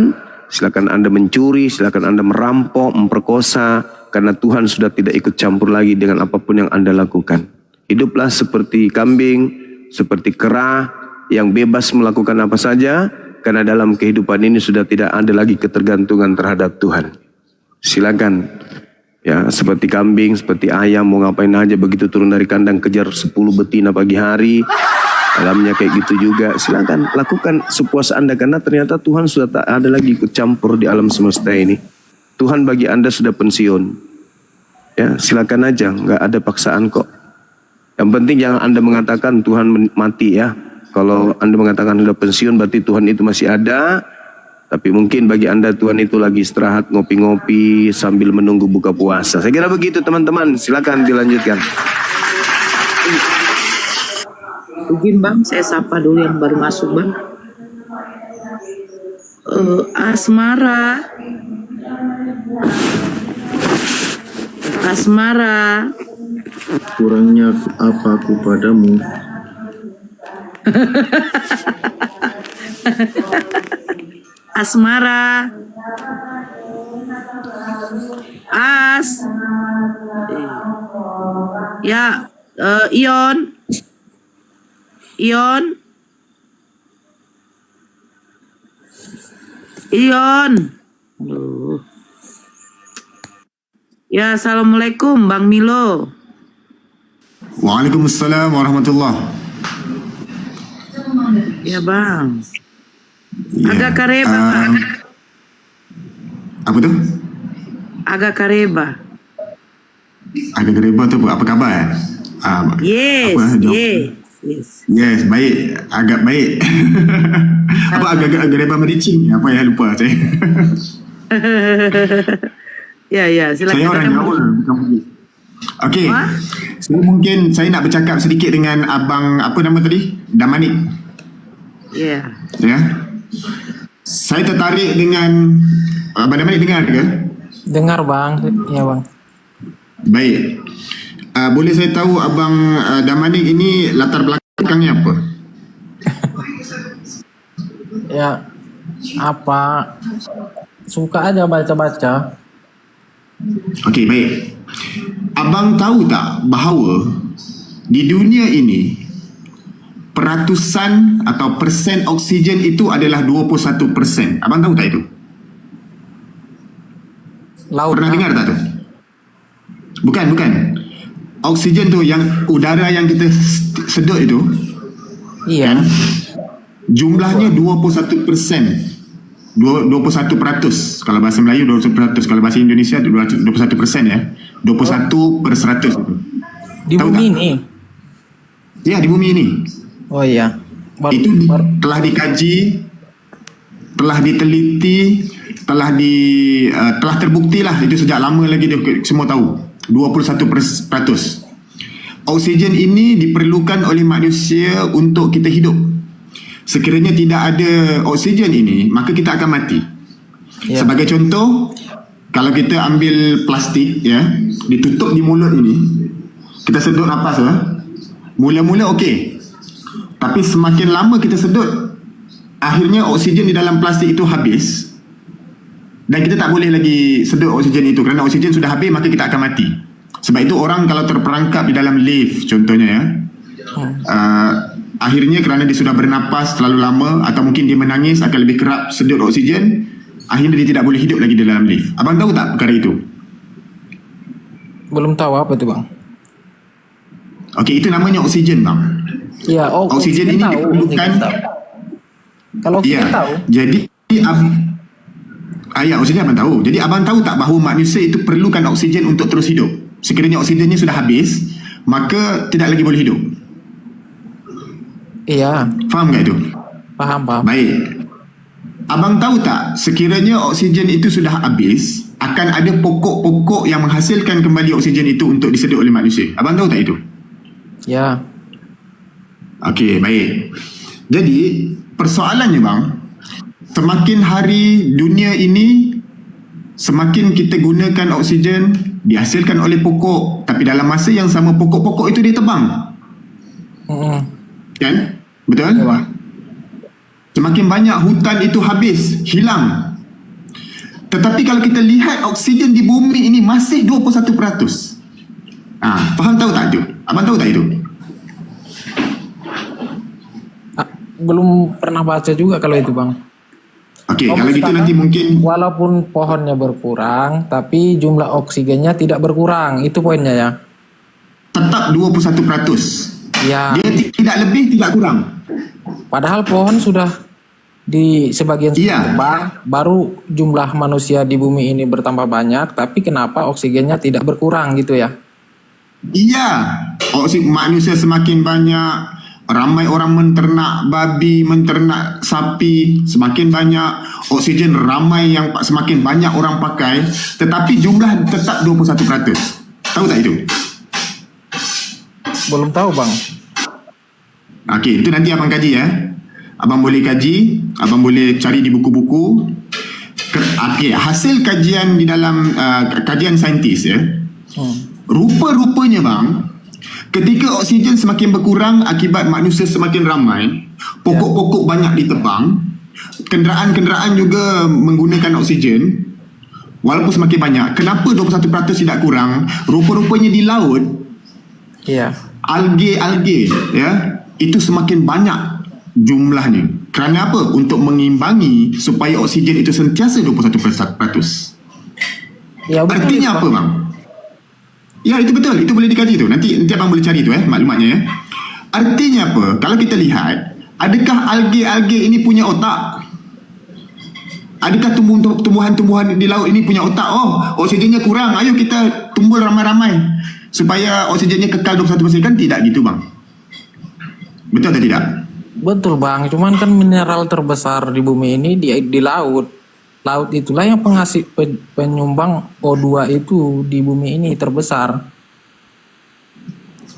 silakan Anda mencuri, silakan Anda merampok, memperkosa, karena Tuhan sudah tidak ikut campur lagi dengan apapun yang Anda lakukan. Hiduplah seperti kambing, seperti kera yang bebas melakukan apa saja, karena dalam kehidupan ini sudah tidak ada lagi ketergantungan terhadap Tuhan. Silakan, ya seperti kambing, seperti ayam, mau ngapain aja, begitu turun dari kandang kejar 10 betina pagi hari. dalamnya kayak gitu juga. Silakan lakukan sepuas Anda, karena ternyata Tuhan sudah tak ada lagi ikut campur di alam semesta ini. Tuhan bagi Anda sudah pensiun. Ya, silakan aja, nggak ada paksaan kok. Yang penting jangan Anda mengatakan Tuhan mati ya. Kalau Anda mengatakan sudah pensiun berarti Tuhan itu masih ada. Tapi mungkin bagi Anda Tuhan itu lagi istirahat, ngopi-ngopi sambil menunggu buka puasa. Saya kira begitu teman-teman. Silakan dilanjutkan. Izin Bang, saya sapa dulu yang baru masuk Bang. Asmara. Asmara. Kurangnya apa aku padamu? Asmara. Ya, Ion. Ion. Ion. Aduh. Ya, assalamualaikum Bang Milo. Waalaikumsalam warahmatullahi. Ya Bang. Ya, Agak kareba Bang. apa tuh? Agak kareba. Agak gereba tu apa khabar? Yes, apa, jawab. yes. Yes, baik. Agak baik. Apa agak gereba mericing? Apa ya, lupa saya. Ya, silakan. Saya orang Jawa, bukan Bugis. Okey. Wah? Saya nak bercakap sedikit dengan abang, apa nama tadi? Damanik. Ya. Ya. Saya tertarik dengan Abang Damanik, dengar ke? Dengar Bang, ya Bang. Baik. Boleh saya tahu Abang Damanik ini latar belakangnya apa? Ya, apa suka aja baca-baca. Okey, baik. Abang tahu tak bahawa di dunia ini peratusan atau persen oksigen itu adalah 21%. Abang tahu tak itu? Laut. Pernah Bang. dengar tak tu? Bukan. Oksigen tu yang udara yang kita sedut itu, Iya. kan? Jumlahnya 21%. 21%. Kalau bahasa Melayu 21%, kalau bahasa Indonesia 21% ya. 21/100 itu. Di Tahu bumi tak? ini. Ya, di bumi ini. Oh iya. Itu telah dikaji, telah diteliti, telah terbukti lah, itu sejak lama lagi dia semua tahu. 21%. Oksigen ini diperlukan oleh manusia untuk kita hidup. Sekiranya tidak ada oksigen ini, maka kita akan mati. Ya. Sebagai contoh, kalau kita ambil plastik ya, ditutup di mulut ini, kita sedut nafas ya. Mula-mula okey. Tapi semakin lama kita sedut, akhirnya oksigen di dalam plastik itu habis. Dan kita tak boleh lagi sedut oksigen itu, kerana oksigen sudah habis, maka kita akan mati. Sebab itu orang kalau terperangkap di dalam lift contohnya ya, akhirnya kerana dia sudah bernapas terlalu lama atau mungkin dia menangis akan lebih kerap sedut oksigen, akhirnya dia tidak boleh hidup lagi di dalam lift. Abang tahu tak perkara itu? Belum tahu apa tuh Bang. Okey, itu namanya oksigen bang. Iya, Oksigen ini tahu, diperlukan. tahu. Kalau Ya, kita tahu, jadi ya, oksigen abang tahu. Jadi abang tahu tak bahawa manusia itu perlukan oksigen untuk terus hidup. Sekiranya oksigennya sudah habis, maka tidak lagi boleh hidup. iya, Faham tak itu? paham. Baik. Abang tahu tak, sekiranya oksigen itu sudah habis, akan ada pokok-pokok yang menghasilkan kembali oksigen itu untuk disedut oleh manusia. Abang tahu tak itu? Ya, Okey, baik. Jadi, persoalannya bang, semakin hari dunia ini, semakin kita gunakan oksigen, dihasilkan oleh pokok, tapi dalam masa yang sama pokok-pokok itu dia tebang. Kan? Betul? Semakin banyak hutan itu habis, hilang. Tetapi kalau kita lihat oksigen di bumi ini masih 21%. Faham tahu tak itu? Abang tahu tak itu? belum pernah baca juga kalau itu Bang. Okey, kalau gitu nanti mungkin Walaupun pohonnya berkurang, tapi jumlah oksigennya tidak berkurang. Itu poinnya ya. tetap 21%. Ya, Dia tidak lebih, tidak kurang. padahal pohon sudah di sebagian Iya. tebang, baru jumlah manusia di bumi ini bertambah banyak, tapi kenapa oksigennya tidak berkurang gitu ya? Iya, manusia semakin banyak, ramai orang menternak babi, menternak sapi, semakin banyak oksigen, ramai yang semakin banyak orang pakai, tetapi jumlah tetap 21%. Tahu tak itu? Belum tahu bang. Okey, itu nanti abang kaji ya. Abang boleh kaji, abang boleh cari di buku-buku. Okey, hasil kajian di dalam kajian saintis ya. Rupa-rupanya bang, ketika oksigen semakin berkurang akibat manusia semakin ramai, pokok-pokok banyak ditebang, kenderaan-kenderaan juga menggunakan oksigen, walaupun semakin banyak. Kenapa 21% tidak kurang? Rupa-rupanya di laut, Iya. alge-alge ya, itu semakin banyak jumlahnya. Kerana apa? Untuk mengimbangi supaya oksigen itu sentiasa 21%. Ya, betul, Artinya apa bang? Ya, itu betul, itu boleh dikaji tu. Nanti abang boleh cari tu maklumatnya ya. Artinya apa? Kalau kita lihat, adakah alge-alge ini punya otak? Adakah tumbuhan-tumbuhan di laut ini punya otak? Oh, oksigennya kurang, ayo kita tumbuh ramai-ramai supaya oksigennya kekal 21%. Kan tidak gitu bang. Betul atau tidak? Betul bang, cuman kan mineral terbesar di bumi ini di laut. Laut itulah yang penghasil penyumbang O2 itu di bumi ini terbesar.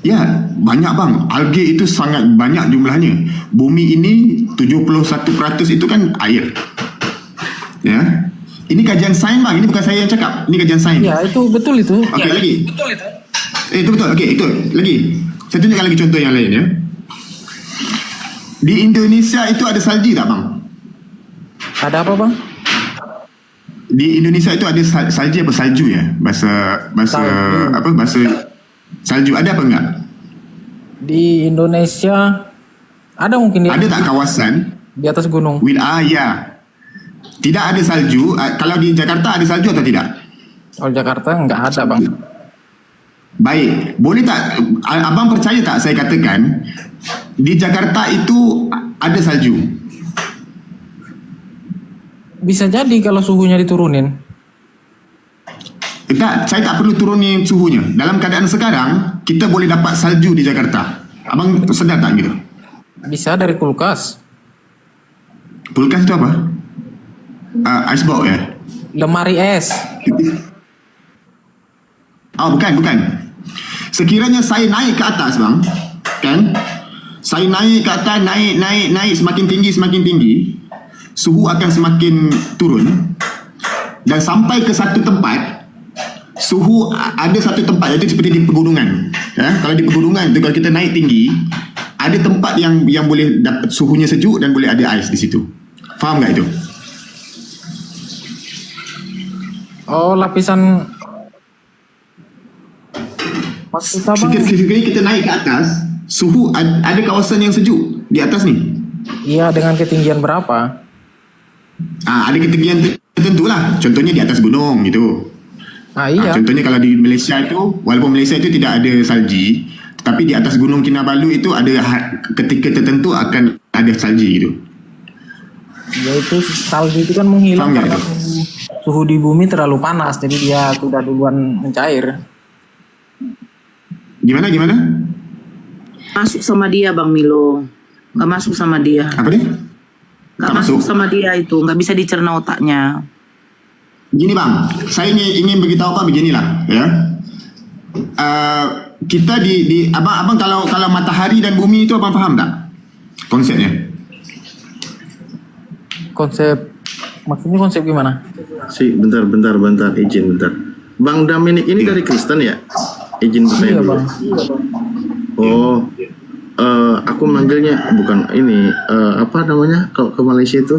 Ya, banyak bang. Alge itu sangat banyak jumlahnya. Bumi ini 71% itu kan air. Ya. Ini kajian sains bang, ini bukan saya yang cakap. Ini kajian sains. Ya itu betul itu. Okey, lagi. Itu betul. Okey, itu lagi. Saya tunjukkan lagi contoh yang lain ya. Di Indonesia itu ada salji tak bang? Ada apa bang? Di Indonesia itu ada salji apa salju ya? Bahasa Salju. apa? Bahasa salju ada apa enggak? Di Indonesia ada mungkin Ada tak kawasan? di atas gunung. Ya. Tidak ada salju. Kalau di Jakarta ada salju atau tidak? Kalau Jakarta nggak ada bang. Baik, boleh tak abang percaya tak saya katakan di Jakarta itu ada salju? Bisa jadi kalau suhunya diturunin. Tak, saya tak perlu turunin suhunya. Dalam keadaan sekarang kita boleh dapat salju di Jakarta. Abang sedar tak gitu? Bisa dari kulkas. Kulkas itu apa? Icebox ya? Lemari es. Oh bukan. Sekiranya saya naik ke atas bang, kan? Saya naik ke atas, naik semakin tinggi, suhu akan semakin turun dan sampai ke satu tempat, suhu ada satu tempat iaitu seperti di pegunungan. Ya, kalau di pegunungan itu kalau kita naik tinggi, ada tempat yang boleh dapat suhunya sejuk dan boleh ada ais di situ. Faham tak itu? Oh lapisan. Maksud abang? Sekali kita naik ke atas, suhu ada kawasan yang sejuk di atas ni. Iya dengan ketinggian berapa? Ada ketinggian tertentu lah. Contohnya di atas gunung gitu. Iya. Contohnya kalau di Malaysia itu, walaupun Malaysia itu tidak ada salji, tapi di atas gunung Kinabalu itu ada ketika tertentu akan ada salji gitu. Yaitu salju itu kan menghilang Faham nggak karena suhu di bumi terlalu panas, jadi dia sudah duluan mencair. Gimana? Masuk sama dia Bang Milo. Nggak masuk sama dia. Apa dia? Nggak Tak masuk masuk. sama dia itu. Nggak bisa dicerna otaknya. Gini bang, saya ingin beritahu apa beginilah ya. Kita di abang kalau matahari dan bumi itu abang faham tak konsepnya? Maksudnya konsep gimana? Bentar, izin bentar. Bang Dominic ini dari Kristen ya? Izin bertanya Iya dulu. bang. Oh, aku manggilnya bukan ini, apa namanya kalau ke Malaysia itu?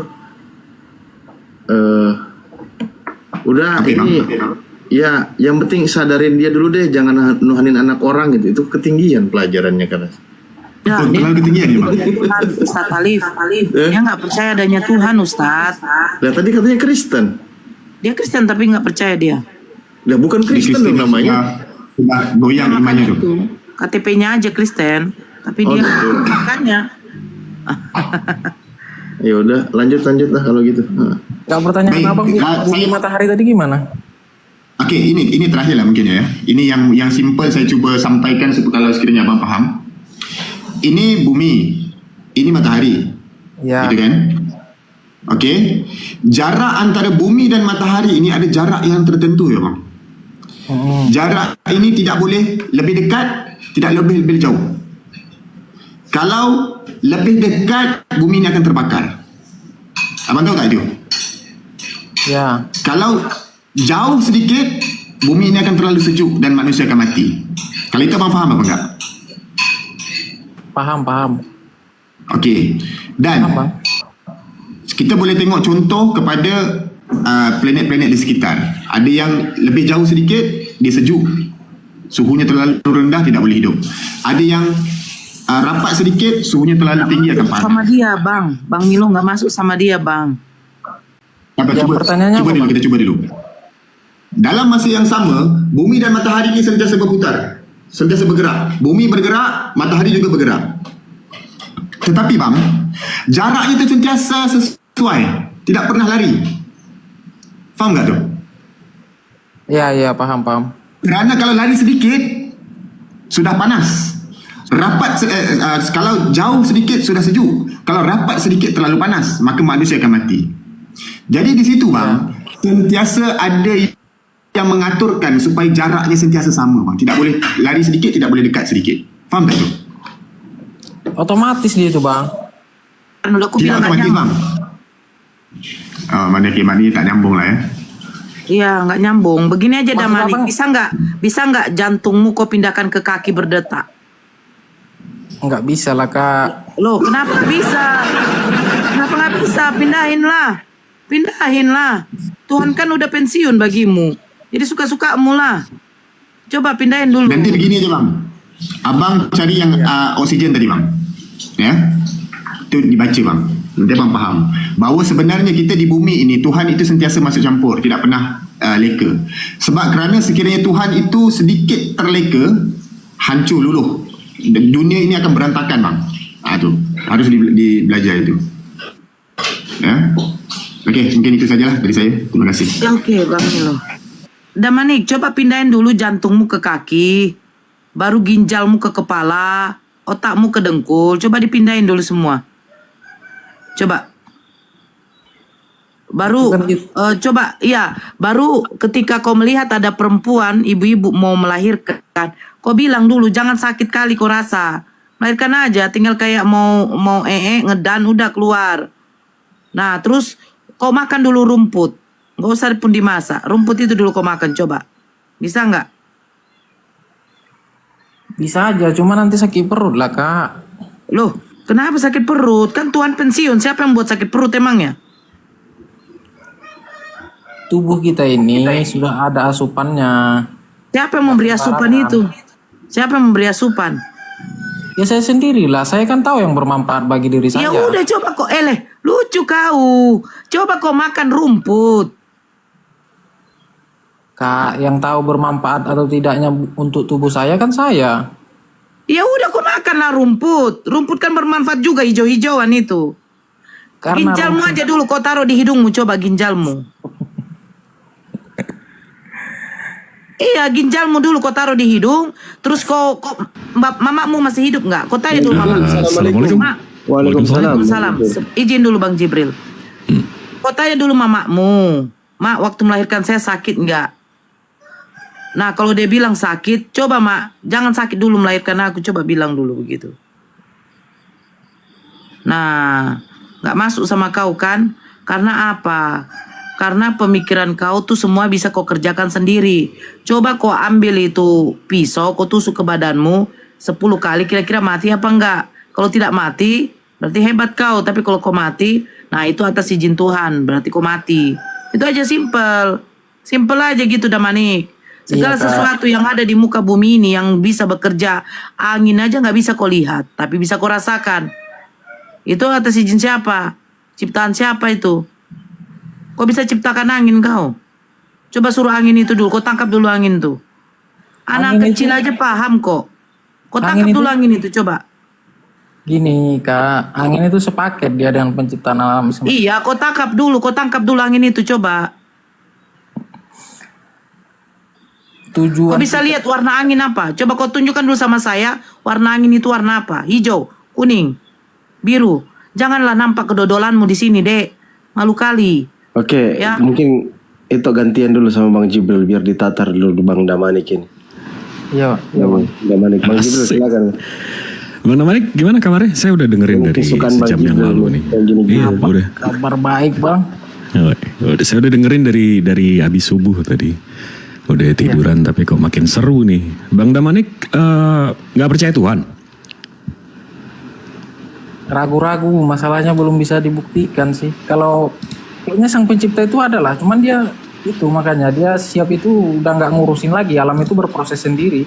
Udah Apa, ini, Bang? ya yang penting sadarin dia dulu deh, jangan nuhanin anak orang gitu. Itu ketinggian pelajarannya kan. Ya, dia Terlalu ketinggian ya bang? Tuhan, Ustaz Alif. Dia nggak percaya adanya Tuhan, Ustaz. Lah tadi katanya Kristen. Dia Kristen tapi nggak percaya dia. Lah bukan Kristen dong namanya. Sudah goyang imannya tu. KTP-nya aja Kristen. Tapi dia makannya. Ya udah, lanjut lah kalau gitu. Gak pertanyaan Baik, abang bumi matahari tadi gimana? Oke, ini terakhir lah mungkin ya. Ini yang simple saya cuba sampaikan kalau sekiranya abang faham. Ini bumi, ini matahari, Ya. gitu kan? Oke, jarak antara bumi dan matahari ini ada jarak yang tertentu ya bang. Jarak ini tidak boleh lebih dekat, tidak lebih jauh. Kalau lebih dekat, bumi ini akan terbakar. Abang tahu tak itu? Ya. Kalau jauh sedikit, bumi ini akan terlalu sejuk dan manusia akan mati. Kalau itu abang faham apa enggak? Paham. Okey. Dan Paham, Bang. kita boleh tengok contoh kepada planet-planet di sekitar. Ada yang lebih jauh sedikit, dia sejuk. Suhunya terlalu rendah, tidak boleh hidup. Ada yang rapat sedikit, suhunya terlalu tinggi, akan panas. Sama dia, Bang. Bang Milo nggak masuk sama dia, Bang. Yang pertanyaannya cuba apa, dulu, Bang? kita cuba dulu. Dalam masa yang sama, bumi dan matahari ini sentiasa berputar, sentiasa bergerak. Bumi bergerak, matahari juga bergerak. Tetapi bang, jaraknya itu sentiasa sesuai, tidak pernah lari. Faham tak tu? Ya, paham. Kerana kalau lari sedikit, sudah panas. Kalau jauh sedikit, sudah sejuk. Kalau rapat sedikit, terlalu panas. Maka manusia akan mati. Jadi di situ bang, sentiasa ada yang mengaturkan supaya jaraknya sentiasa sama bang. Tidak boleh lari sedikit, tidak boleh dekat sedikit. Faham tak tu? Otomatis dia itu, Bang. Kan udah aku Tidak bilang nggak otomatis bang. nyambung. Oh, mana kimat ni tak nyambung lah ya. Iya, nggak nyambung. Begini aja Maksud Damanik, Abang? bisa nggak jantungmu kau pindahkan ke kaki berdetak? Nggak bisa lah, Kak. Loh, kenapa bisa? Kenapa nggak bisa? Pindahin lah. Tuhan kan udah pensiun bagimu. Jadi suka-sukamu lah. Coba pindahin dulu. Nanti begini aja bang. Abang cari yang oksigen tadi bang. Ya. Itu dibaca bang. Nanti abang faham. Bahawa sebenarnya kita di bumi ini, Tuhan itu sentiasa masuk campur. Tidak pernah leka. Sebab kerana sekiranya Tuhan itu sedikit terleka, hancur luluh. Dunia ini akan berantakan bang. Tu harus belajar itu. Ya. Okey, mungkin itu sajalah dari saya. Terima kasih. Ya, oke, Bang Milo. Damanik, coba pindahin dulu jantungmu ke kaki, baru ginjalmu ke kepala, otakmu ke dengkul. Coba dipindahin dulu semua. Coba. Baru, baru ketika kau melihat ada perempuan, ibu-ibu mau melahirkan, kau bilang dulu, jangan sakit kali kau rasa. Melahirkan aja, tinggal kayak mau ngedan, udah keluar. Nah, terus kau makan dulu rumput. Gak usah pun dimasak. Rumput itu dulu kau makan, coba. Bisa nggak? Bisa aja, cuma nanti sakit perut lah, Kak. Loh, kenapa sakit perut? Kan Tuhan pensiun. Siapa yang buat sakit perut emangnya? Tubuh kita ini sudah ada asupannya. Siapa yang memberi asupan itu? Siapa yang memberi asupan? Ya saya sendirilah, saya kan tahu yang bermanfaat bagi diri saya. Ya udah, coba kok lucu kau. Coba kau makan rumput. Kak, yang tahu bermanfaat atau tidaknya untuk tubuh saya kan saya. Ya udah, kau makanlah rumput. Rumput kan bermanfaat juga, hijau-hijauan itu. Karena Ginjalmu rumput- aja dulu kau taruh di hidungmu, coba ginjalmu. Iya, ginjalmu dulu kau taruh di hidung, terus mamamu masih hidup nggak? Kau tanya dulu mamamu. Assalamualaikum. Mak, Waalaikumsalam. Waalaikumsalam. Izin dulu Bang Jibril. Kau tanya dulu mamamu, Mak, waktu melahirkan saya sakit nggak? Nah, kalau dia bilang sakit, coba Mak, jangan sakit dulu melahirkan aku, coba bilang dulu begitu. Nah, nggak masuk sama kau kan? Karena apa? Karena pemikiran kau tuh semua bisa kau kerjakan sendiri. Coba kau ambil itu pisau, kau tusuk ke badanmu 10 kali, kira-kira mati apa enggak? Kalau tidak mati, berarti hebat kau. Tapi kalau kau mati, nah itu atas izin Tuhan, berarti kau mati. Itu aja simple. Simple aja gitu Damanik. Segala Iya, Kak. sesuatu yang ada di muka bumi ini yang bisa bekerja, angin aja nggak bisa kau lihat, tapi bisa kau rasakan. Itu atas izin siapa? Ciptaan siapa itu? Kau bisa ciptakan angin kau? Coba suruh angin itu dulu, kau tangkap dulu angin tuh. Anak Angin kecil itu- aja paham kok. Kau Angin tangkap itu- dulu angin itu, coba. Gini Kak, angin itu sepaket dia dengan penciptaan alam semesta. Iya, kau tangkap dulu angin itu coba. Tujuan Kau bisa lihat warna angin apa? Coba kau tunjukkan dulu sama saya, warna angin itu warna apa? Hijau, kuning, biru. Janganlah nampak kedodolanmu di sini, Dek. Malu kali. Oke, Ya. mungkin itu gantian dulu sama Bang Jibril biar ditatar dulu Bang Damanik ini. Iya, Ya, Bang Damanik. Bang Jibril Asik. silakan. Bang Damanik gimana kabarnya? Saya udah dengerin Ini dari kesukaan Bang sejam yang Jibril lalu nih, nih. yang gini-gini. Iya, udah. kabar baik Bang. Saya udah dengerin dari habis subuh tadi. Udah tiduran tapi kok makin seru nih. Bang Damanik nggak percaya Tuhan? Ragu-ragu, masalahnya belum bisa dibuktikan sih. Kalau kayaknya sang pencipta itu adalah, cuman dia itu makanya dia siap itu udah nggak ngurusin lagi, alam itu berproses sendiri.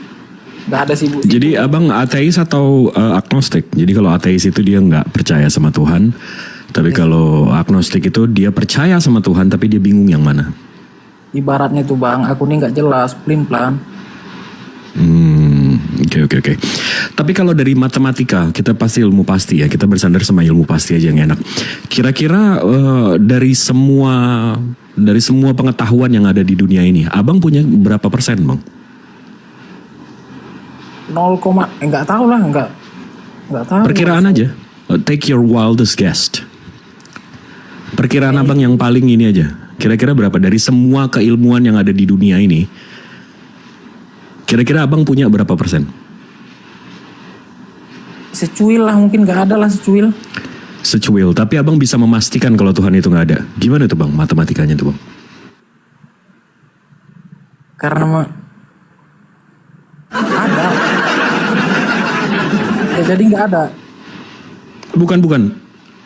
Nggak ada sibuk. Jadi abang ateis atau agnostik? Jadi kalau ateis itu dia nggak percaya sama Tuhan. Tapi kalau agnostik itu dia percaya sama Tuhan tapi dia bingung yang mana. Ibaratnya tuh Bang, aku nih nggak jelas, pelin-pelan. Oke. Tapi kalau dari matematika, kita pasti ilmu pasti ya. Kita bersandar sama ilmu pasti aja yang enak. Kira-kira dari semua pengetahuan yang ada di dunia ini, abang punya berapa persen, Bang? 0, nggak tahu lah, nggak tahu. Perkiraan aja. Take your wildest guess. Perkiraan abang yang paling ini aja. Kira-kira berapa dari semua keilmuan yang ada di dunia ini? Kira-kira abang punya berapa persen? Secuil lah, mungkin nggak ada lah secuil. Secuil, tapi abang bisa memastikan kalau Tuhan itu nggak ada. Gimana tuh bang matematikanya tuh bang? Karena ada. Ya, jadi nggak ada. Bukan.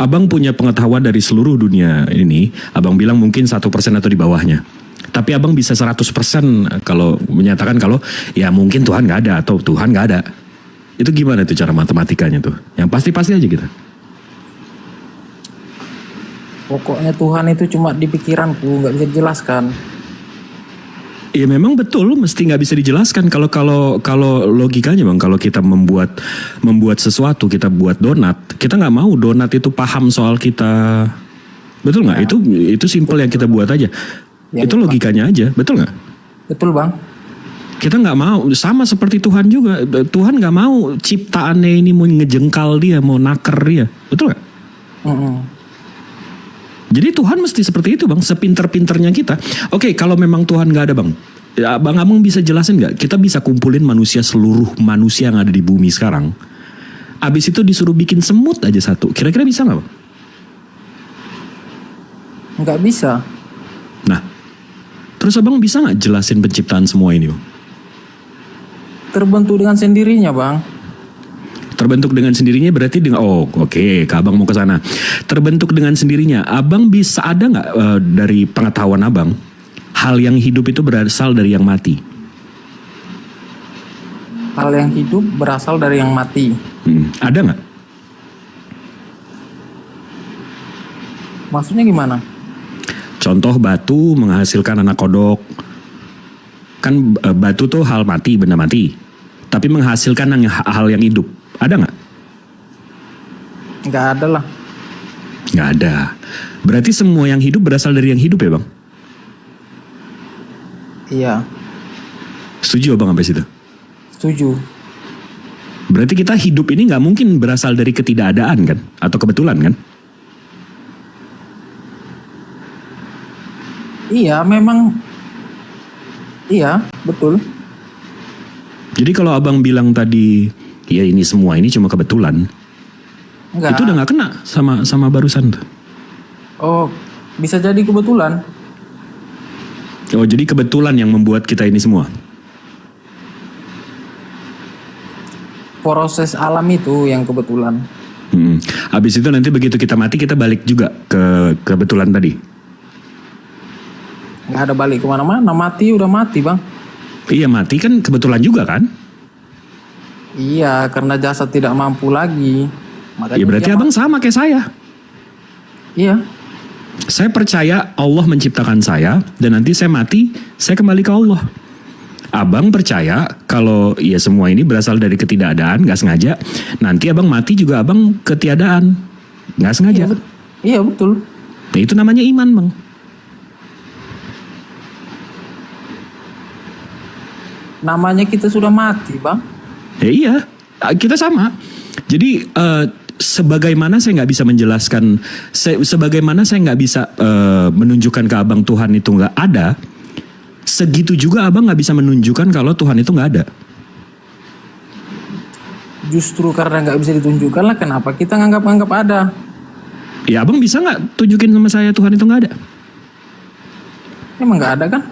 Abang punya pengetahuan dari seluruh dunia ini. Abang bilang mungkin 1% atau di bawahnya. Tapi abang bisa 100% kalau menyatakan kalau ya mungkin Tuhan nggak ada atau Tuhan nggak ada. Itu gimana tuh cara matematikanya tuh? Yang pasti-pasti aja gitu. Pokoknya Tuhan itu cuma di pikiranku, nggak bisa dijelaskan. Ya memang betul, mesti nggak bisa dijelaskan kalau logikanya bang, kalau kita membuat sesuatu, kita buat donat, kita nggak mau donat itu paham soal kita, betul nggak? Itu simple yang kita buat aja, Ya, itu logikanya aja, betul nggak? Betul Bang. Kita nggak mau, sama seperti Tuhan juga, Tuhan nggak mau ciptaannya ini mau ngejengkal dia, mau naker dia, betul nggak? Jadi Tuhan mesti seperti itu bang, sepinter-pinternya kita. Oke, kalau memang Tuhan gak ada bang, ya, abang bisa jelasin gak? Kita bisa kumpulin seluruh manusia yang ada di bumi sekarang. Abis itu disuruh bikin semut aja satu. Kira-kira bisa gak bang? Nggak bisa. Nah, terus abang bisa gak jelasin penciptaan semua ini bang? Terbentuk dengan sendirinya Bang. Terbentuk dengan sendirinya berarti dengan oke, abang mau ke sana. Terbentuk dengan sendirinya, abang bisa ada nggak dari pengetahuan abang hal yang hidup itu berasal dari yang mati? Hal yang hidup berasal dari yang mati. Ada nggak? Maksudnya gimana? Contoh batu menghasilkan anak kodok. Kan batu tuh hal mati, benda mati. Tapi menghasilkan hal yang hidup. Ada nggak? Nggak ada lah. Nggak ada. Berarti semua yang hidup berasal dari yang hidup ya bang? Iya, Setuju bang sampai situ? setuju. Berarti kita hidup ini nggak mungkin berasal dari ketidakadaan kan? Atau kebetulan kan? Iya, memang. Iya, betul. Jadi kalau abang bilang tadi, ya ini semua ini cuma kebetulan. Enggak. Itu udah nggak kena sama barusan tuh. Oh, bisa jadi kebetulan. Oh jadi kebetulan yang membuat kita ini semua. Proses alam itu yang kebetulan. Habis itu nanti begitu kita mati kita balik juga ke kebetulan tadi. Nggak ada balik kemana-mana. Mati udah mati Bang. Iya mati kan kebetulan juga kan? Iya, karena jasad tidak mampu lagi. Makanya Ya berarti dia abang sama kayak saya. Iya, Saya percaya Allah menciptakan saya dan nanti saya mati, saya kembali ke Allah. Abang percaya kalau ya semua ini berasal dari ketidakadaan, nggak sengaja. Nanti abang mati juga abang ketiadaan, nggak sengaja. Iya betul. Nah, itu namanya iman, Bang. Namanya kita sudah mati, Bang. Ya iya, kita sama. Jadi sebagaimana saya nggak bisa menjelaskan, sebagaimana saya nggak bisa menunjukkan ke abang Tuhan itu nggak ada, segitu juga abang nggak bisa menunjukkan kalau Tuhan itu nggak ada. Justru karena nggak bisa ditunjukkan lah kenapa kita nganggap ada. Ya abang bisa nggak tunjukin sama saya Tuhan itu nggak ada? Emang nggak ada kan?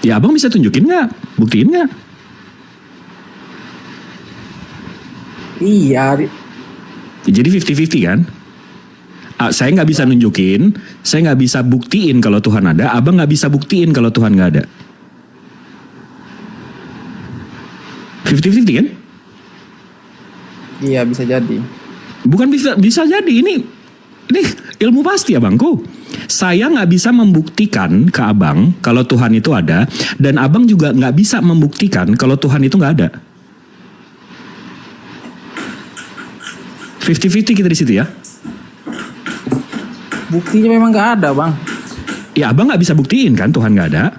Ya abang bisa tunjukin nggak? Buktiin nggak? Iya. Jadi 50-50 kan? Saya nggak bisa nunjukin, saya nggak bisa buktiin kalau Tuhan ada, abang nggak bisa buktiin kalau Tuhan nggak ada. 50-50 kan? Iya bisa jadi. Bukan bisa jadi, ini ilmu pasti abangku. Saya nggak bisa membuktikan ke abang kalau Tuhan itu ada, dan abang juga nggak bisa membuktikan kalau Tuhan itu nggak ada. 50-50 kita di situ ya. Buktinya memang nggak ada, Bang. Ya abang nggak bisa buktiin kan Tuhan nggak ada.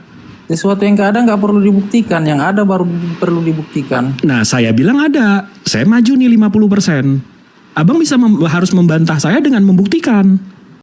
Sesuatu yang nggak ada nggak perlu dibuktikan, yang ada baru perlu dibuktikan. Nah saya bilang ada, saya maju nih 50%. Abang bisa harus membantah saya dengan membuktikan.